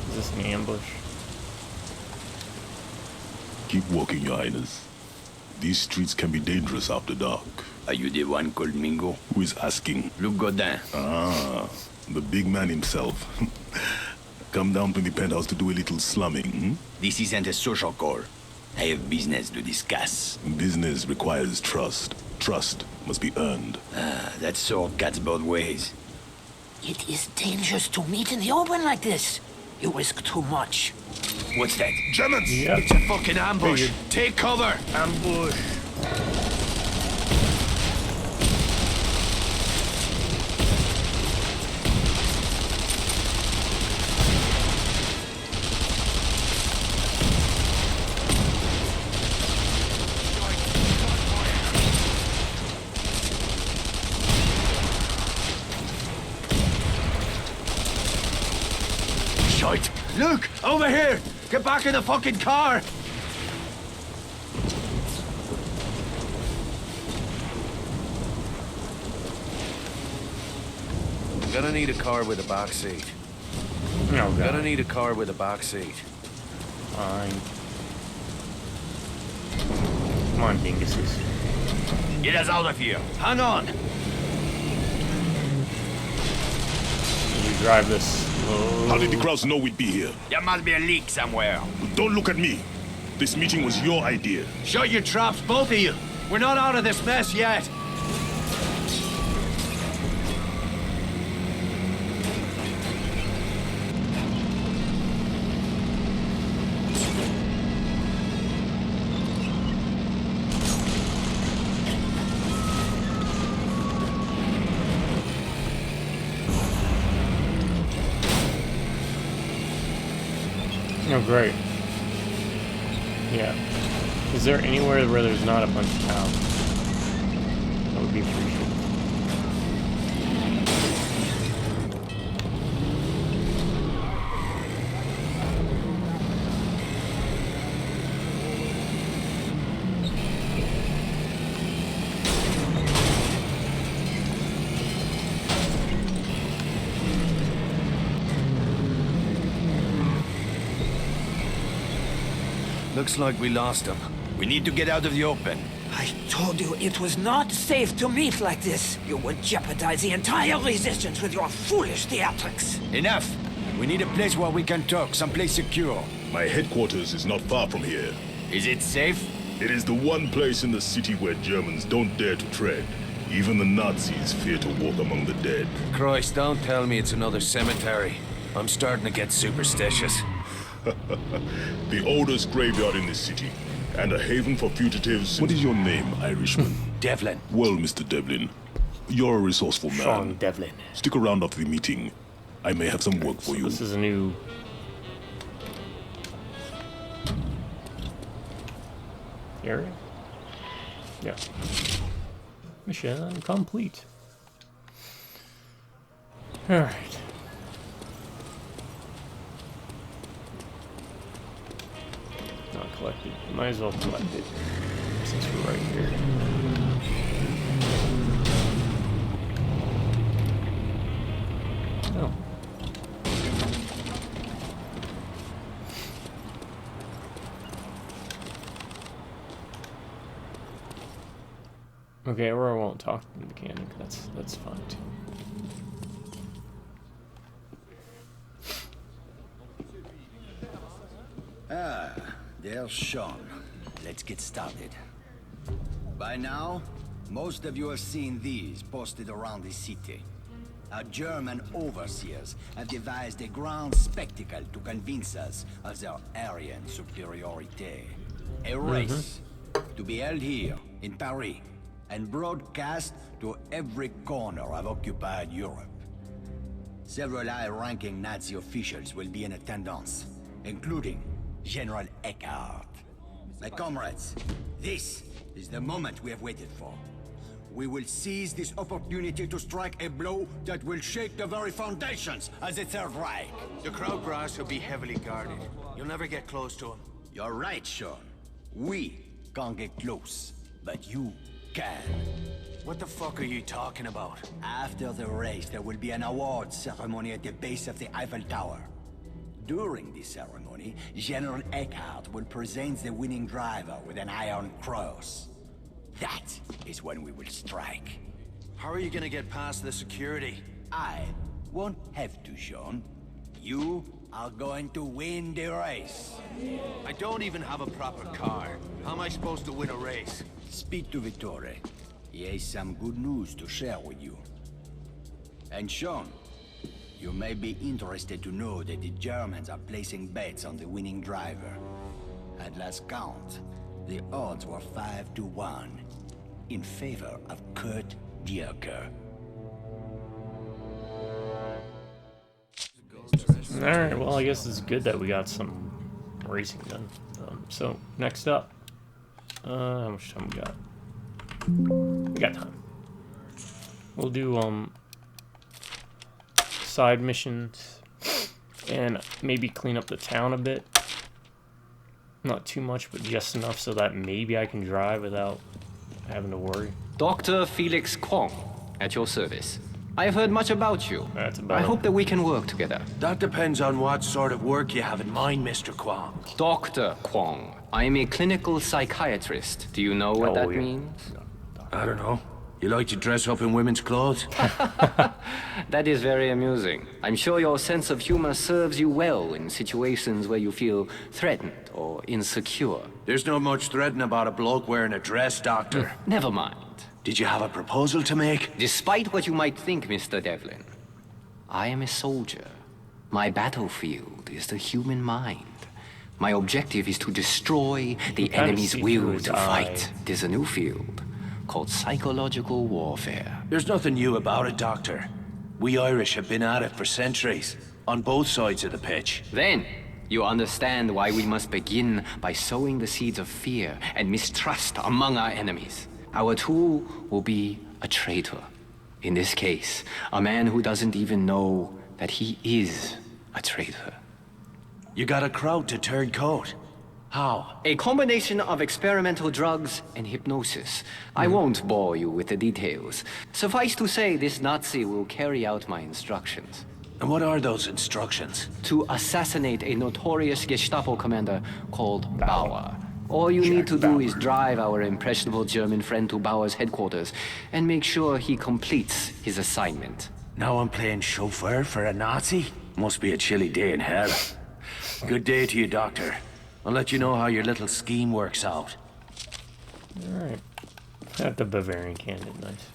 Is this an ambush? Keep walking, Your Highness. These streets can be dangerous after dark. Are you the one called Mingo? Who is asking? Luc Godin. Ah, the big man himself. Come down to the penthouse to do a little slumming, hmm? This isn't a social call. I have business to discuss. Business requires trust. Trust must be earned. Ah, that sword cuts both ways. It is dangerous to meet in the open like this. You risk too much. What's that? Germans! Yep. It's a fucking ambush. Take cover. Ambush. Shite. Luke, over here. Get back in the fucking car. Gonna need a car with a box seat. No, God. Gonna need a car with a box seat. Fine. Come on, dinguses. Get us out of here. Hang on. You drive this slow. How did the crowds know we'd be here? There must be a leak somewhere. Don't look at me. This meeting was your idea. Shut your traps, both of you. We're not out of this mess yet. Oh, great. Yeah. Is there anywhere where there's not a bunch of towns? That would be appreciated. Looks like we lost him. We need to get out of the open. I told you it was not safe to meet like this. You would jeopardize the entire resistance with your foolish theatrics. Enough! We need a place where we can talk, someplace secure. My headquarters is not far from here. Is it safe? It is the one place in the city where Germans don't dare to tread. Even the Nazis fear to walk among the dead. Christ, don't tell me it's another cemetery. I'm starting to get superstitious. The oldest graveyard in this city, and a haven for fugitives. What is your name, Irishman? Devlin. Well, Mr. Devlin, you're a resourceful man. Sean Devlin. Stick around after the meeting. I may have some work for you. This is a new area? Yeah. Mission complete. Alright. Not collected. Might as well collect it since we're right here. Oh. Okay, or I won't talk to the mechanic. That's fine too. Ah, there's Sean. Let's get started. By now, Most of you have seen these posted around the city. Our German overseers have devised a grand spectacle to convince us of their Aryan superiority. A race to be held here in Paris and broadcast to every corner of occupied Europe. Several high-ranking Nazi officials will be in attendance, including General Eckhart. My comrades, this is the moment we have waited for. We will seize this opportunity to strike a blow that will shake the very foundations of the Third Reich. The crowd brass will be heavily guarded. You'll never get close to him. You're right, Sean. We can't get close, but you can. What the fuck are you talking about? After the race, there will be an awards ceremony at the base of the Eiffel Tower. During the ceremony, General Eckhart will present the winning driver with an Iron Cross. That is when we will strike. How are you gonna get past the security? I won't have to, Sean. You are going to win the race. I don't even have a proper car. How am I supposed to win a race? Speak to Vittore. He has some good news to share with you. And Sean, you may be interested to know that the Germans are placing bets on the winning driver. At last count, the odds were 5-1 in favor of Kurt Dierker. Alright, well, I guess it's good that we got some racing done. So, next up. How much time we got? We got time. We'll do, side missions. And maybe clean up the town a bit. Not too much, but just enough so that maybe I can drive without having to worry. Dr. Felix Kwong, at your service. I have heard much about you. That's about I it. hope that we can work together. That depends on what sort of work you have in mind, Mr. Kwong. Dr. Kwong, I am a clinical psychiatrist. Do you know what that means? I don't know. You like to dress up in women's clothes? That is very amusing. I'm sure your sense of humor serves you well in situations where you feel threatened or insecure. There's not much threatening about a bloke wearing a dress, Doctor. Never mind. Did you have a proposal to make? Despite what you might think, Mr. Devlin, I am a soldier. My battlefield is the human mind. My objective is to destroy the enemy's will to fight. There's a new field called psychological warfare. There's nothing new about it, Doctor. We Irish have been at it for centuries, on both sides of the pitch. Then, you understand why we must begin by sowing the seeds of fear and mistrust among our enemies. Our tool will be a traitor. In this case, a man who doesn't even know that he is a traitor. You got a crowd to turn coat. How? A combination of experimental drugs and hypnosis. I won't bore you with the details. Suffice to say, this Nazi will carry out my instructions. And what are those instructions? To assassinate a notorious Gestapo commander called Bauer. All you need to do is drive our impressionable German friend to Bauer's headquarters and make sure he completes his assignment. Now I'm playing chauffeur for a Nazi? Must be a chilly day in hell. Good day to you, Doctor. I'll let you know how your little scheme works out. Alright. Got the Bavarian cannon, nice.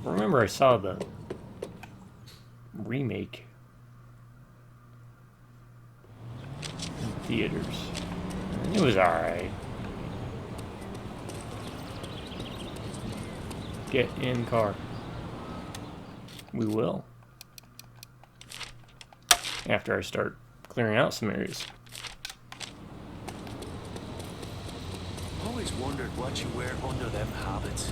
Remember I saw the remake in theaters. It was alright. Get in car. We will. After I start clearing out some areas. Always wondered what you wear under them habits.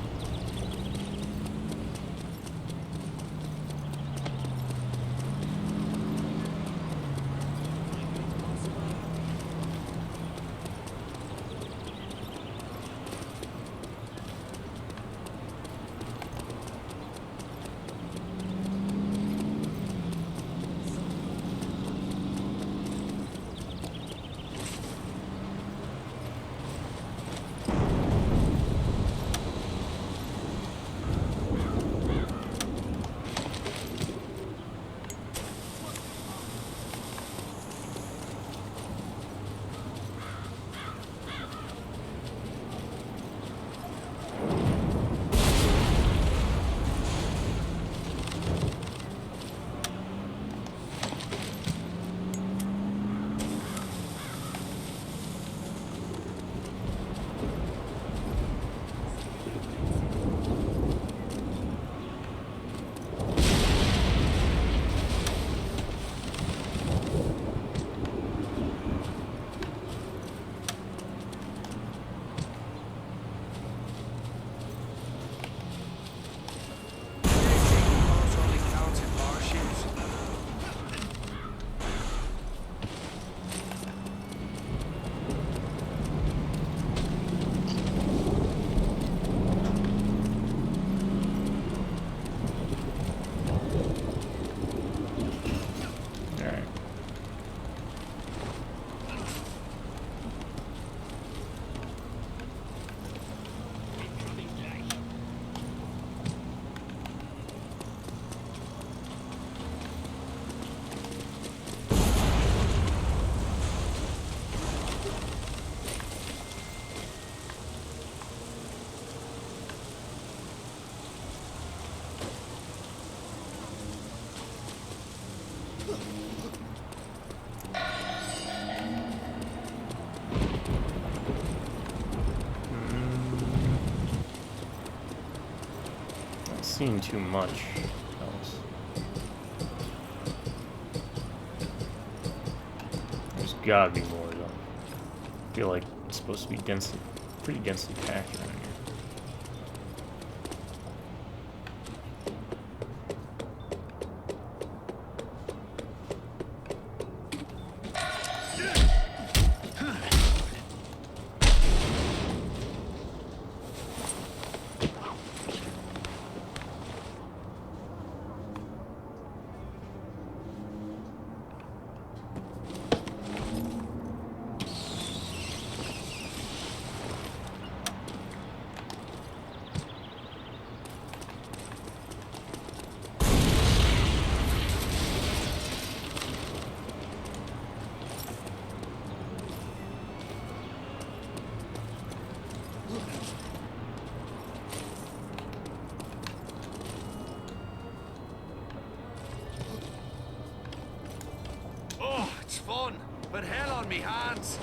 not seeing too much else. There's gotta be more though. I feel like it's supposed to be pretty densely packed around here. Oh, it's fun, but hell on me hands.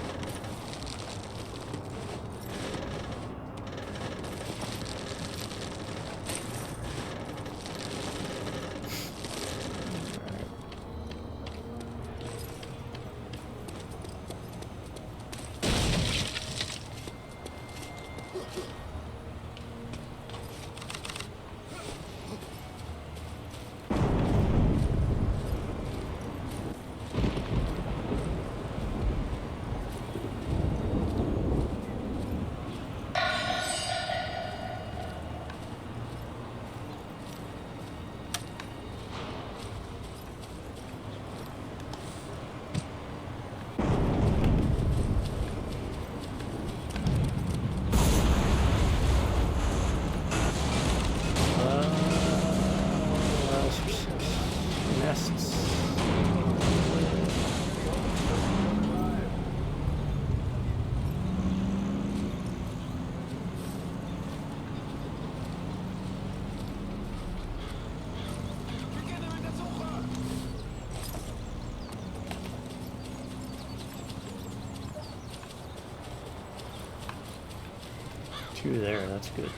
Two there, that's good.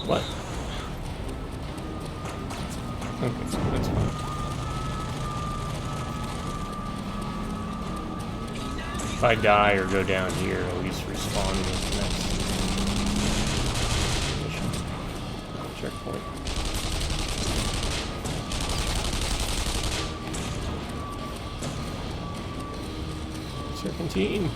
What? Okay, so that's fine. If I die or go down here, at least respawn in the next mission. Checkpoint. Serpentine.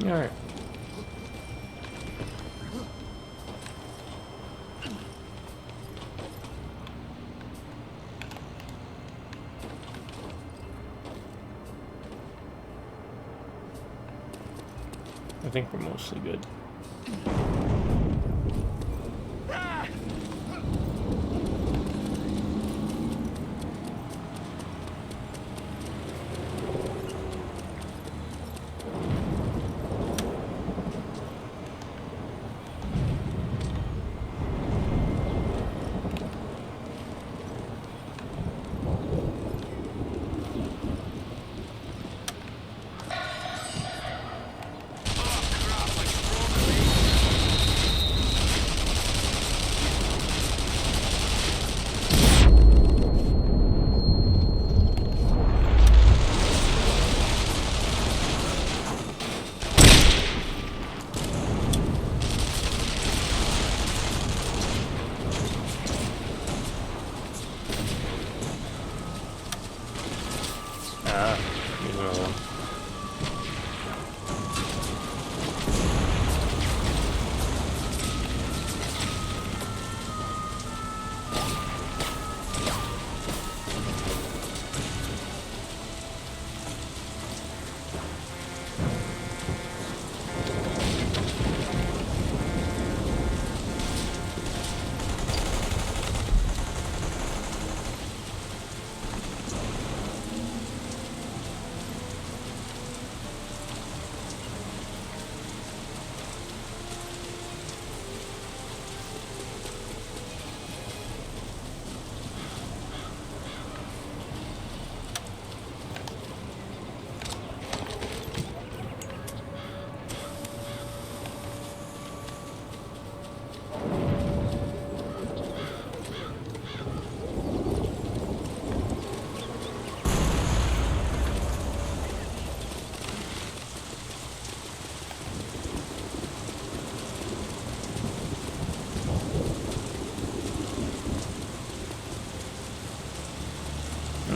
Alright. I think we're mostly good. Here's another one.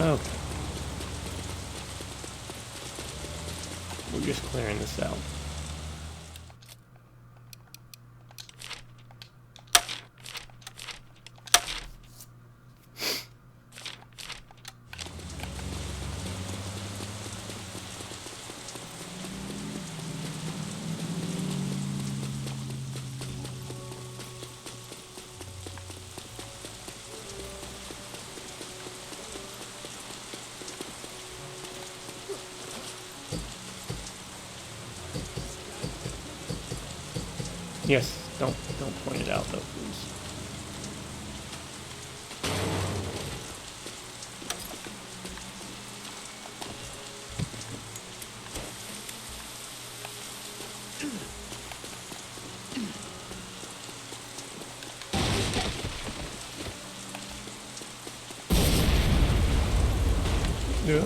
Okay. We're just clearing this out. Yes, don't point it out though, please. Yeah.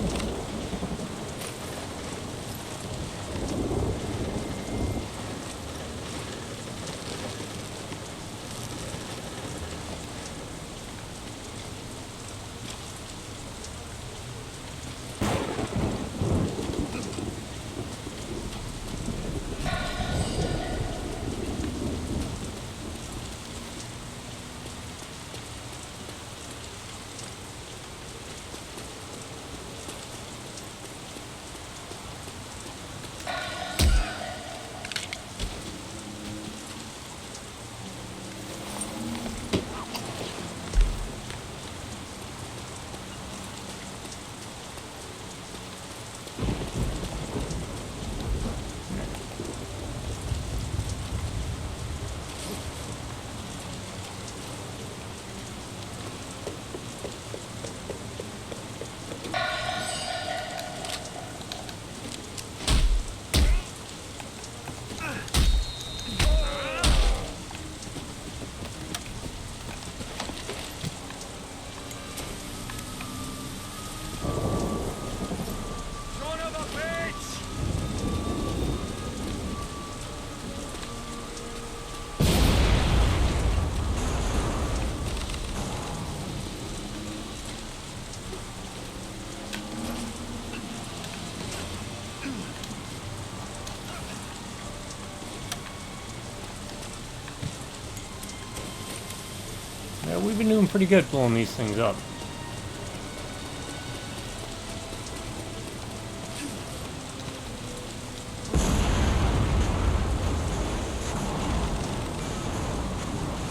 doing pretty good blowing these things up.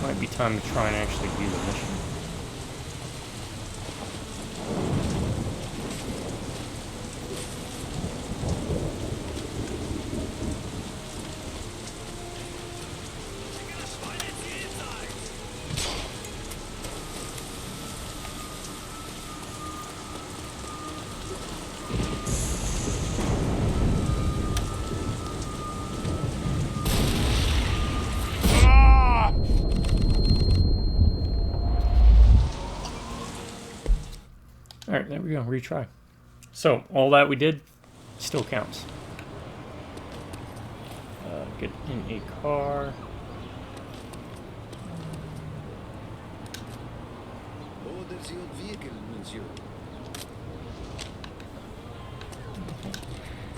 Might be time to try and actually do the mission. Alright, there we go, retry. So, all that we did still counts. Get in a car. Orders your vehicle, monsieur.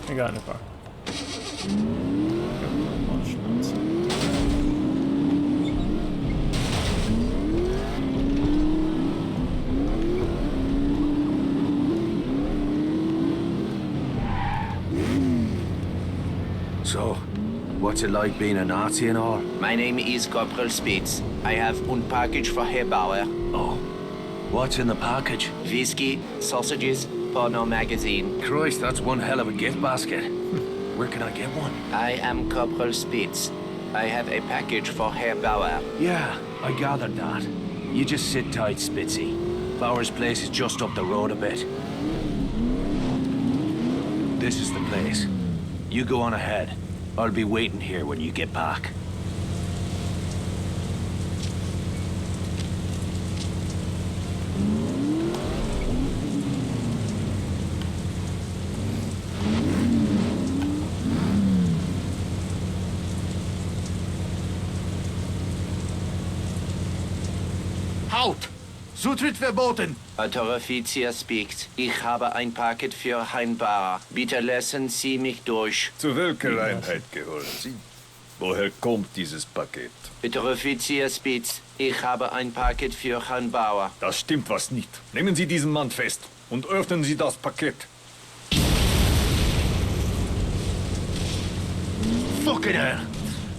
I got in the car. So, what's it like being a Nazi and all? My name is Corporal Spitz. I have one package for Herr Bauer. Oh. What's in the package? Whiskey, sausages, porno magazine. Christ, that's one hell of a gift basket. Where can I get one? I am Corporal Spitz. I have a package for Herr Bauer. Yeah, I gathered that. You just sit tight, Spitzy. Bauer's place is just up the road a bit. This is the place. You go on ahead. I'll be waiting here when you get back. Halt! Zutritt verboten! Autoroffizier speakt. Ich habe ein Paket für Herrn Bauer. Bitte lassen Sie mich durch. Zu welcher Einheit gehören Sie? Woher kommt dieses Paket? Autoroffizier Spitz. Ich habe ein Paket für Herrn Bauer. Das stimmt was nicht. Nehmen Sie diesen Mann fest und öffnen Sie das Paket. Fucking hell!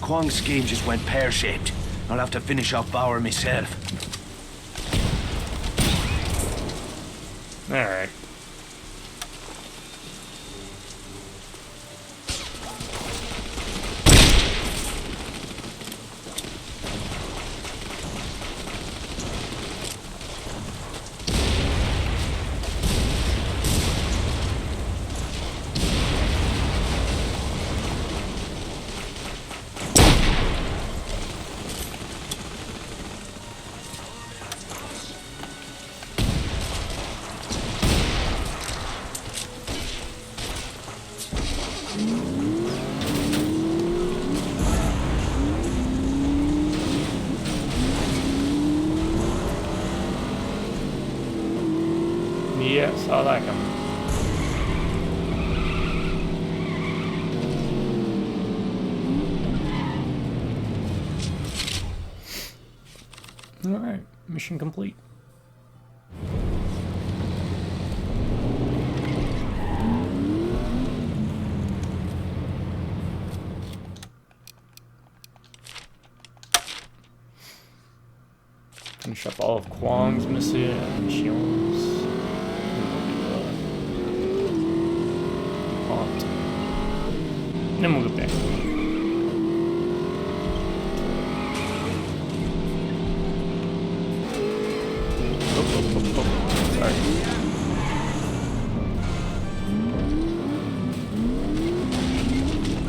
Kwang's scheme just went pear-shaped. I'll have to finish off Bauer myself. Alright. Yes, I like him. Alright, mission complete. Finish up all of Kwang's missions. Then we'll go back. Sorry.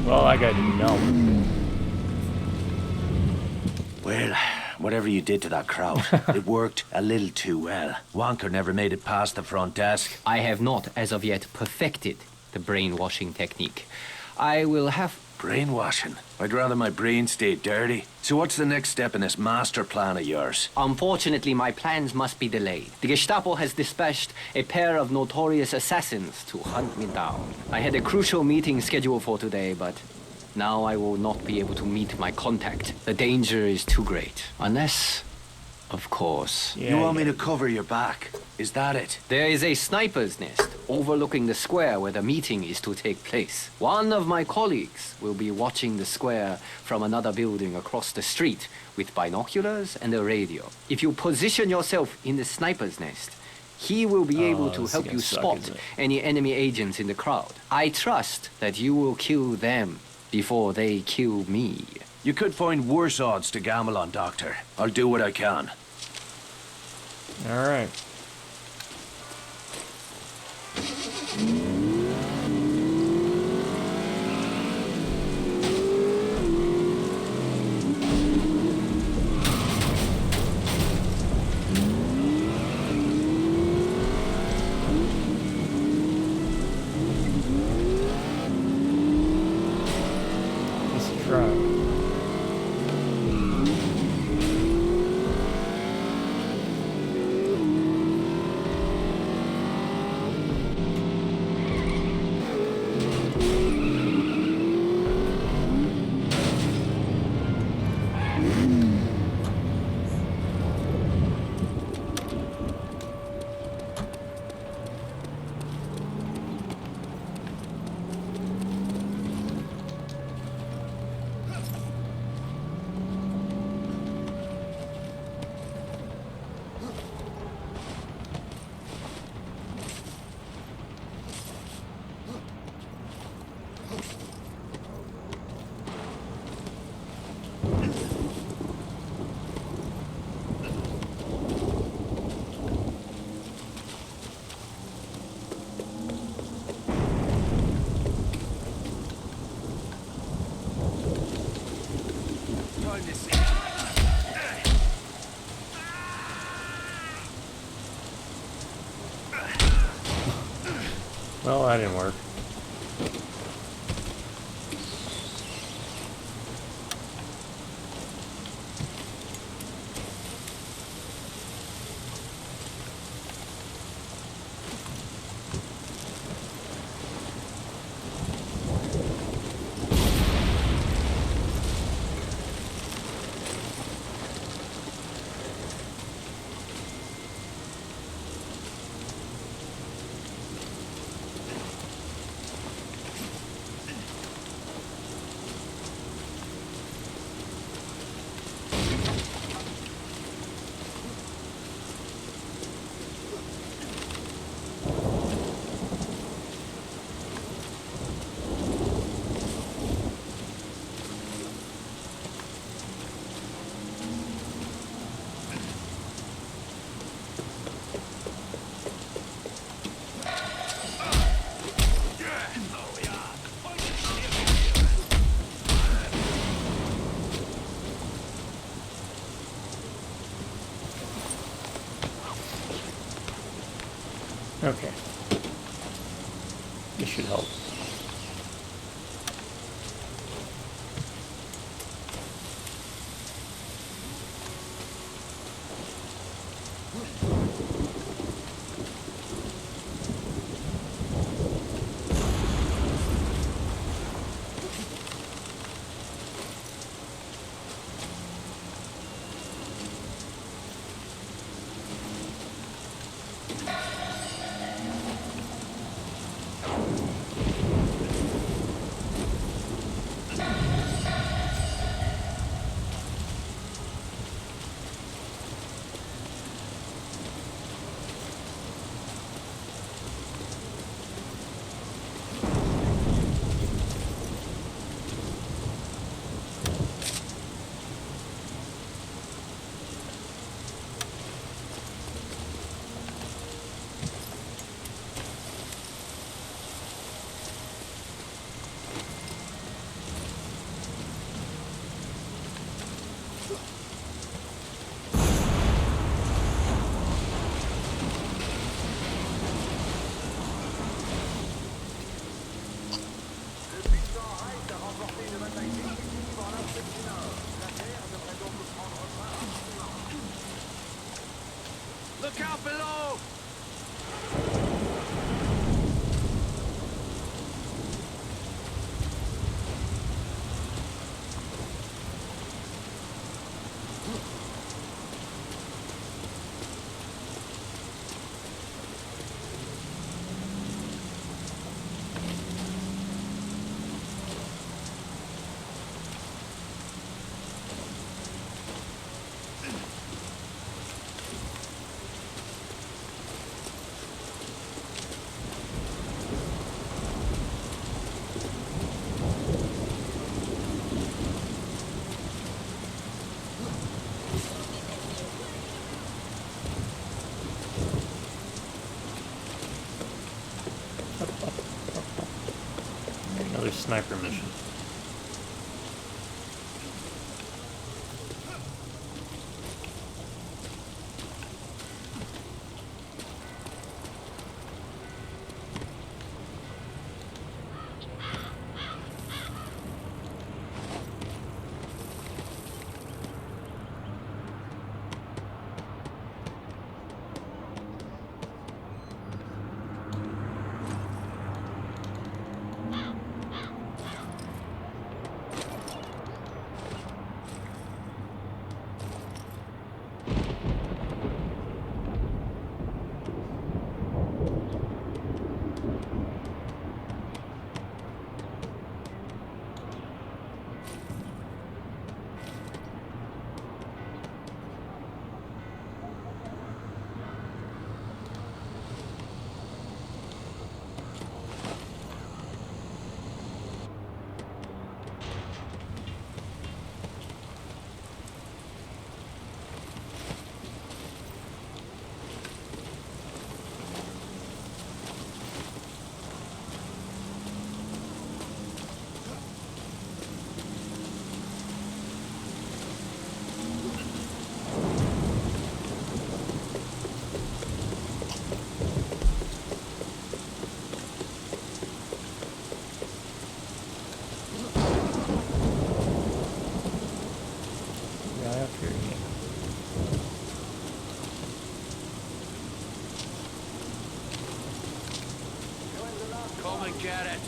Well, I got no. Well, whatever you did to that crowd, it worked a little too well. Wanker never made it past the front desk. I have not, as of yet, perfected the brainwashing technique. I will have... Brainwashing? I'd rather my brain stay dirty. So what's the next step in this master plan of yours? Unfortunately, my plans must be delayed. The Gestapo has dispatched a pair of notorious assassins to hunt me down. I had a crucial meeting scheduled for today, but now I will not be able to meet my contact. The danger is too great. Unless Of course. You want me to cover your back? Is that it? There is a sniper's nest overlooking the square where the meeting is to take place. One of my colleagues will be watching the square from another building across the street with binoculars and a radio. If you position yourself in the sniper's nest, he will be able to help you spot any enemy agents in the crowd. I trust that you will kill them before they kill me. You could find worse odds to gamble on, Doctor. I'll do what I can. All right. Let's try. Well, that didn't work. Okay. This should help. sniper mission. Come and get it.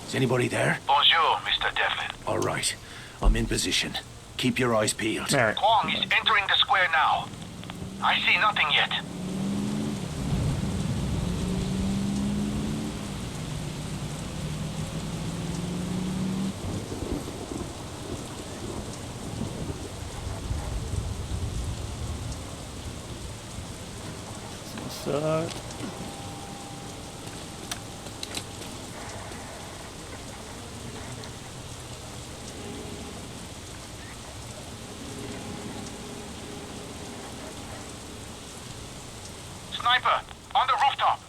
Is anybody there? Bonjour, Mr. Devlin. All right. I'm in position. Keep your eyes peeled. Kwong is entering the square now. I see nothing yet. Suck. Sniper, on the rooftop.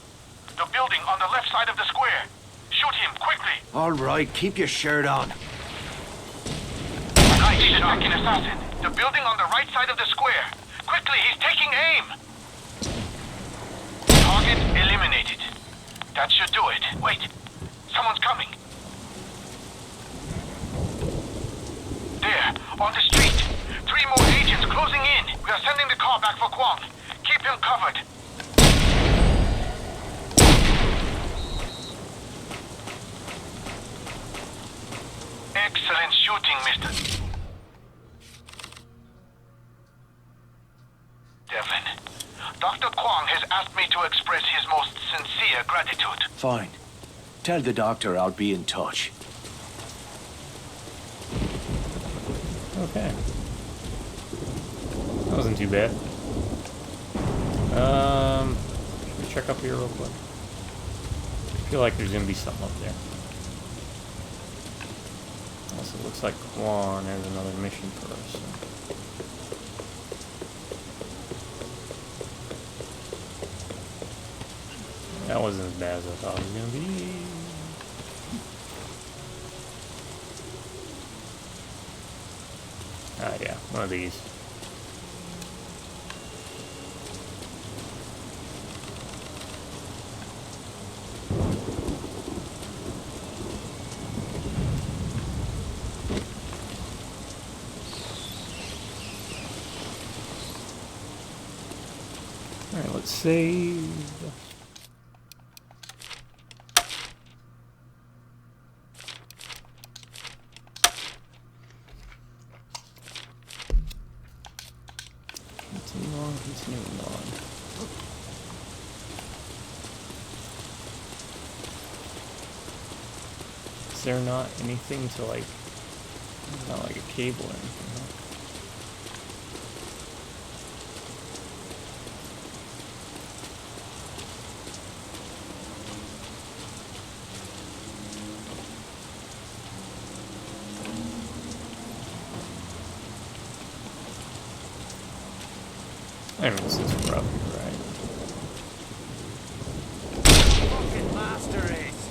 The building on the left side of the square. Shoot him, quickly. All right, keep your shirt on. Nice shot. An assassin. The building on the right side of the square. Quickly, he's taking aim. Target eliminated. That should do it. Wait, someone's coming. There, on the street. 3 more agents closing in. We are sending the car back for Kwong. Keep him covered. Excellent shooting, Mr. Devlin. Dr. Kwong has asked me to express his most sincere gratitude. Fine. Tell the doctor I'll be in touch. Okay. That wasn't too bad. Should we check up here real quick? I feel like there's gonna be something up there. Also, looks like Kwon has another mission for us. So. That wasn't as bad as I thought it was gonna be. Ah, yeah, one of these. Alright, let's save. Continue on. Is there not anything to like, not like a cable or anything, huh? I mean, since we're up here, right? Fucking master race.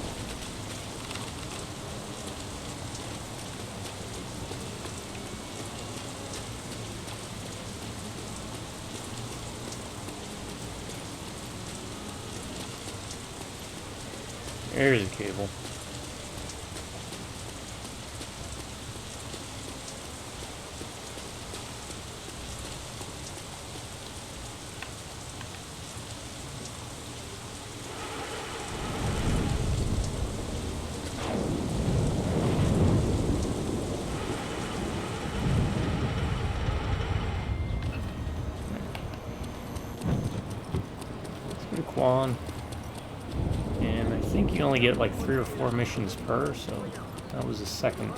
There's a cable. Let's go to Quan. And I think you only get like 3 or 4 missions per, so that was the second.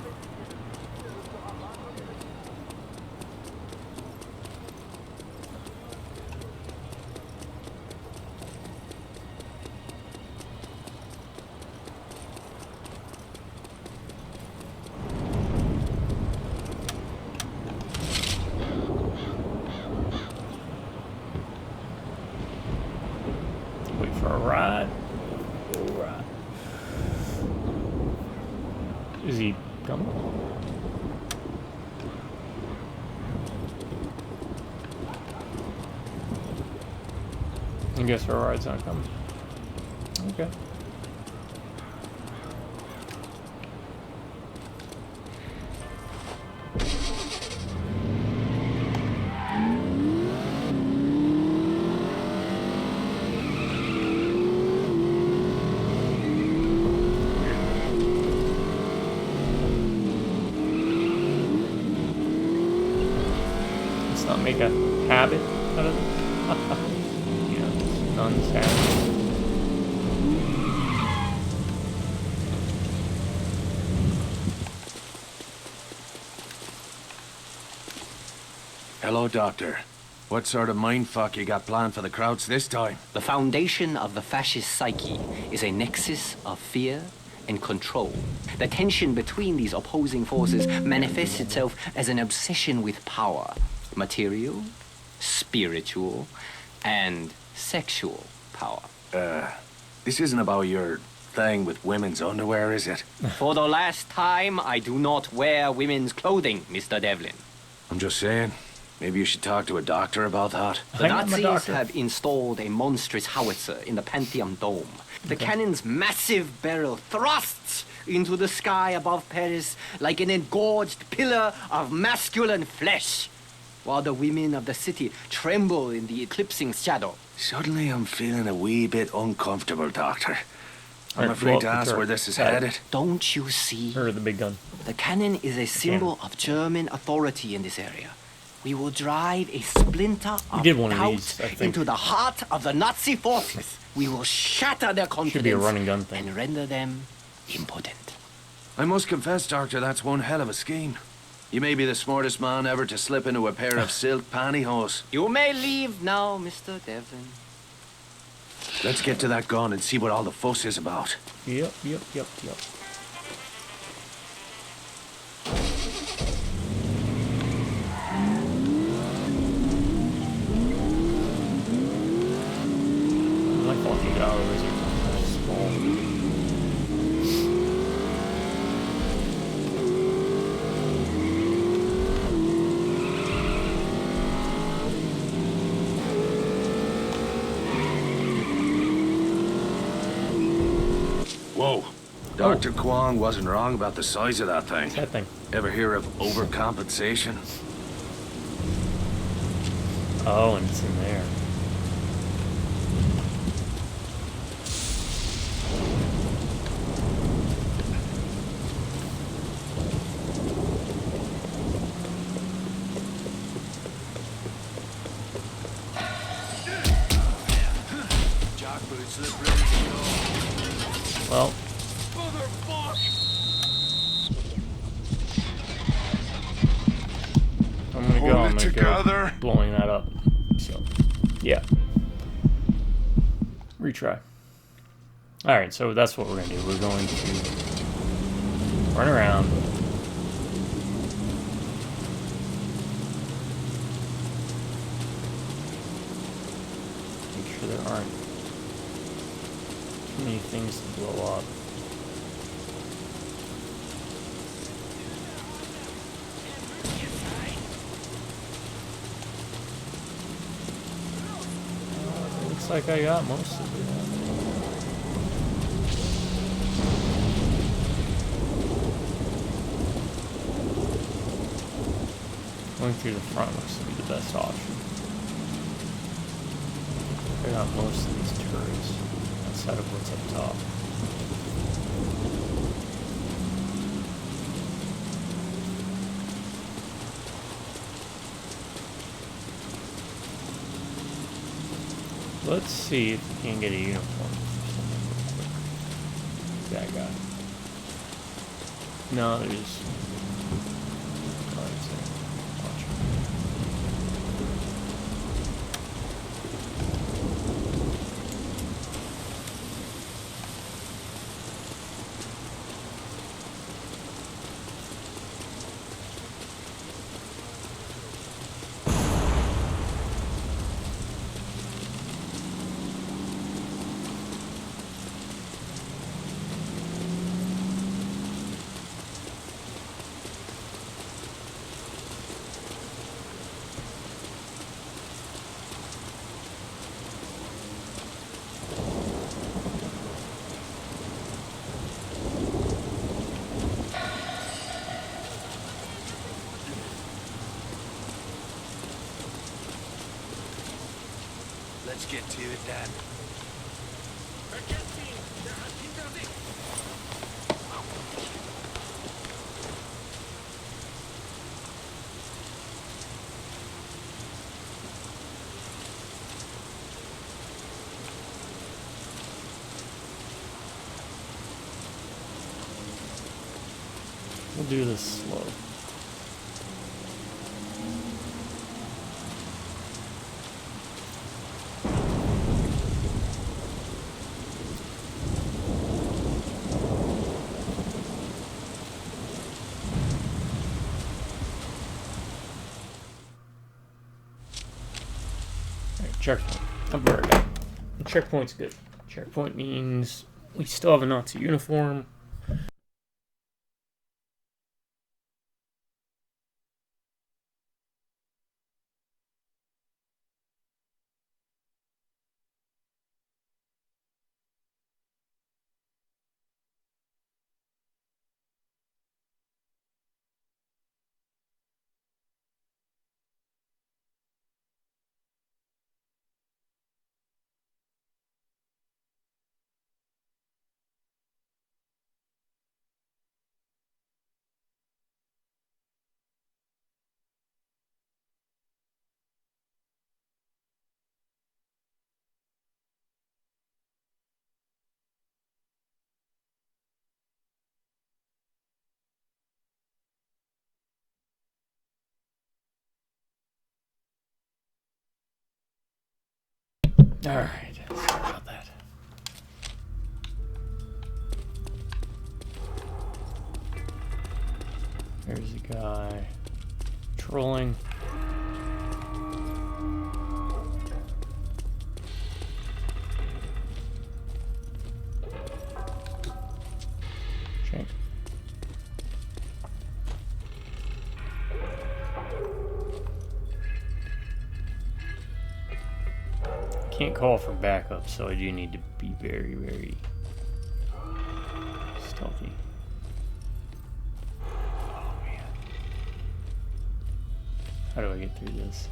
Wait for a ride. Alright. Is he coming? I guess our ride's not coming. Okay. Not make a habit out of it. Yeah, nuns habit. Hello, Doctor. What sort of mindfuck you got planned for the Krauts this time? The foundation of the fascist psyche is a nexus of fear and control. The tension between these opposing forces manifests itself as an obsession with power. Material, spiritual, and sexual power. This isn't about your thing with women's underwear, is it? For the last time, I do not wear women's clothing, Mr. Devlin. I'm just saying, maybe you should talk to a doctor about that. The Nazis have installed a monstrous howitzer in the Pantheon Dome. The cannon's massive barrel thrusts into the sky above Paris like an engorged pillar of masculine flesh, while the women of the city tremble in the eclipsing shadow. Suddenly I'm feeling a wee bit uncomfortable, Doctor. I'm afraid to ask where this is headed. Don't you see? Or the big gun. The cannon is a symbol of German authority in this area. We will drive a splinter of doubt into the heart of the Nazi forces. We will shatter their confidence. Should be a running gun thing. And render them impotent. I must confess, Doctor, that's one hell of a scheme. You may be the smartest man ever to slip into a pair of silk pantyhose. You may leave now, Mr. Devlin. Let's get to that gun and see what all the fuss is about. Yep. Like $40 is small. Whoa. Dr. Kwong wasn't wrong about the size of that thing. That thing. Ever hear of overcompensation? Oh, and it's in there. Well. I'm gonna go blowing that up. So, yeah. Retry. Alright, so that's what we're gonna do. We're going to run around. Alright. Too many things to blow up. Looks like I got most of it. Going through the front looks to be the best option. I got most of these turrets outside of what's up top. Let's see if we can get a uniform for someone real quick. That guy. No, there's... Let's get to it then. We'll do this slow. Checkpoint. I'll be right back. Checkpoint's good. Checkpoint means we still have a Nazi uniform. Alright, sorry about that. There's a guy trolling. Shank. Can't call for backup, so I do need to be very, very stealthy. Oh man. How do I get through this?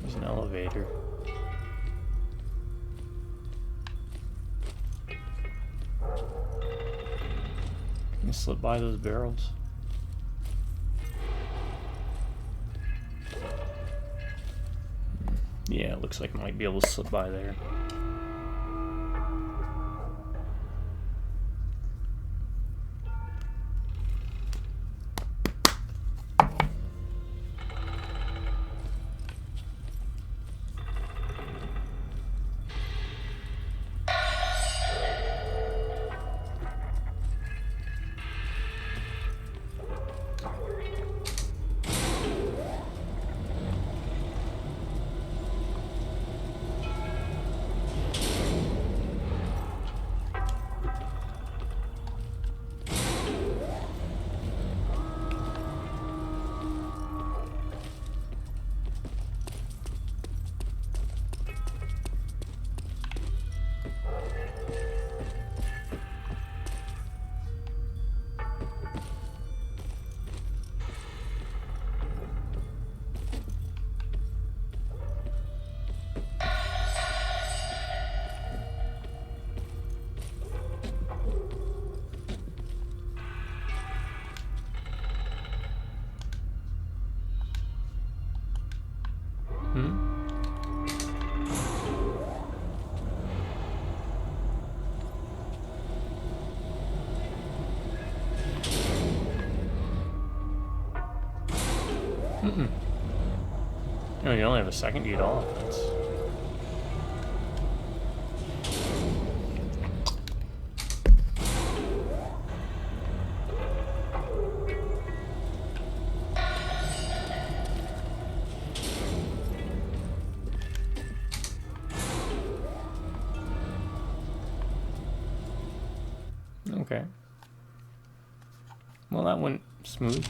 There's an elevator. Can you slip by those barrels? Yeah, it looks like I might be able to slip by there. No, you only have a second to get off. That's... Okay. Well, that went smooth.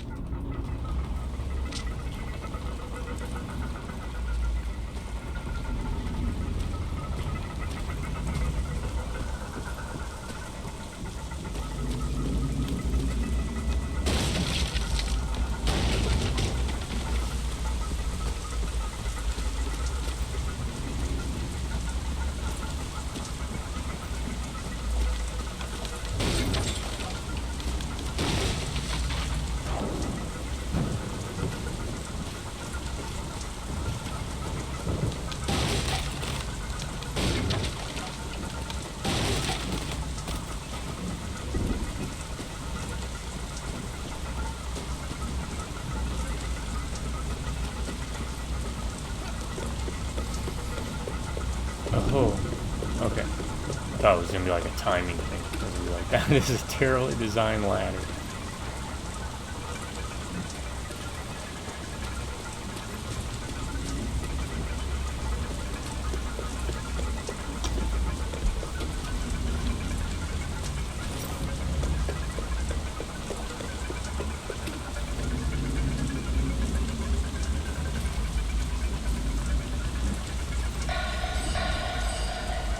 Oh, okay. I thought it was gonna be like a timing thing. It was gonna be like that. This is a terribly designed ladder.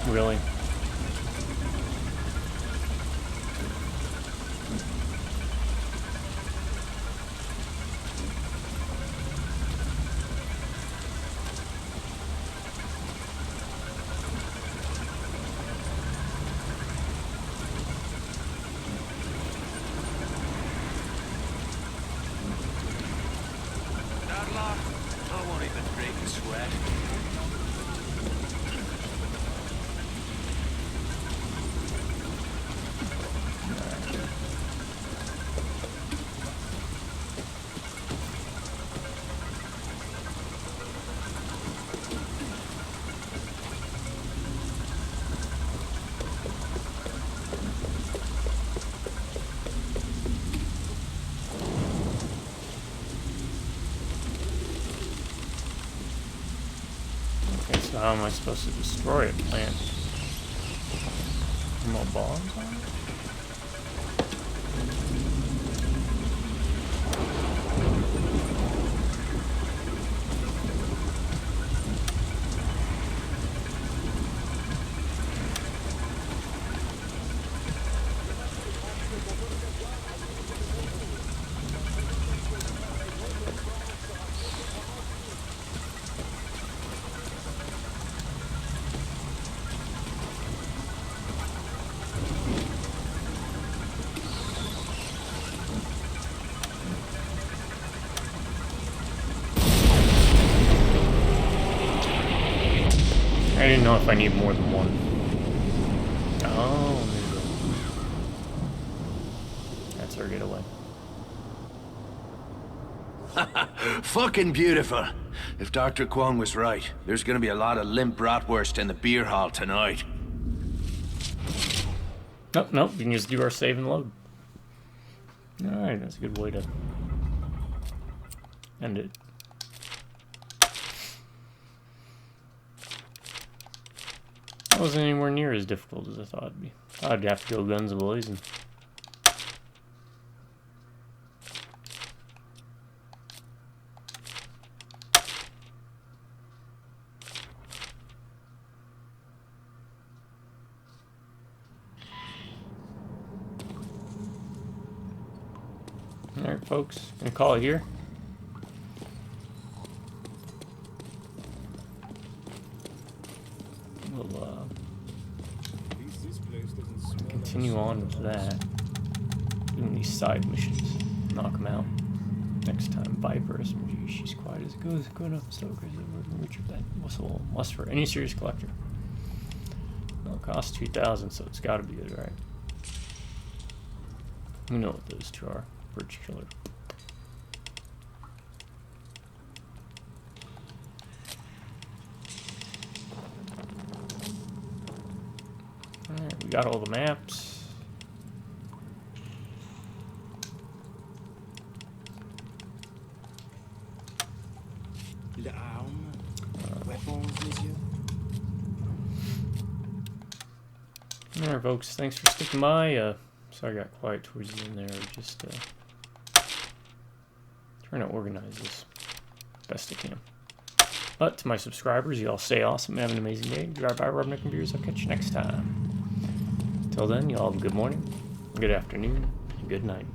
Really? I won't even break a sweat. Okay, so how am I supposed to destroy it? Plant more bombs on it? I didn't know if I need more than one. Oh, there you go. That's our getaway. Fucking beautiful. If Dr. Kwong was right, there's gonna be a lot of limp bratwurst in the beer hall tonight. Nope, nope, we can just do our save and load. Alright, that's a good way to end it. That wasn't anywhere near as difficult as I thought it'd be. I'd have to go guns a-blazing. Alright, folks, gonna call it here. We'll continue on with that. Doing these side missions. Knock them out. Next time, Viper SMG. She's quiet as it goes. Going up so crazy. Richard that whistle must for any serious collector. Well, it costs 2,000, so it's got to be good, right? We know what those two are. Bridge killer. got all the maps. Alright, folks, thanks for sticking by. Sorry I got quiet towards the end there. Just trying to organize this best I can. But to my subscribers, y'all stay awesome, have an amazing day. Drive by, rub neck and beers. I'll catch you next time. Till then, y'all have a good morning, good afternoon, and good night.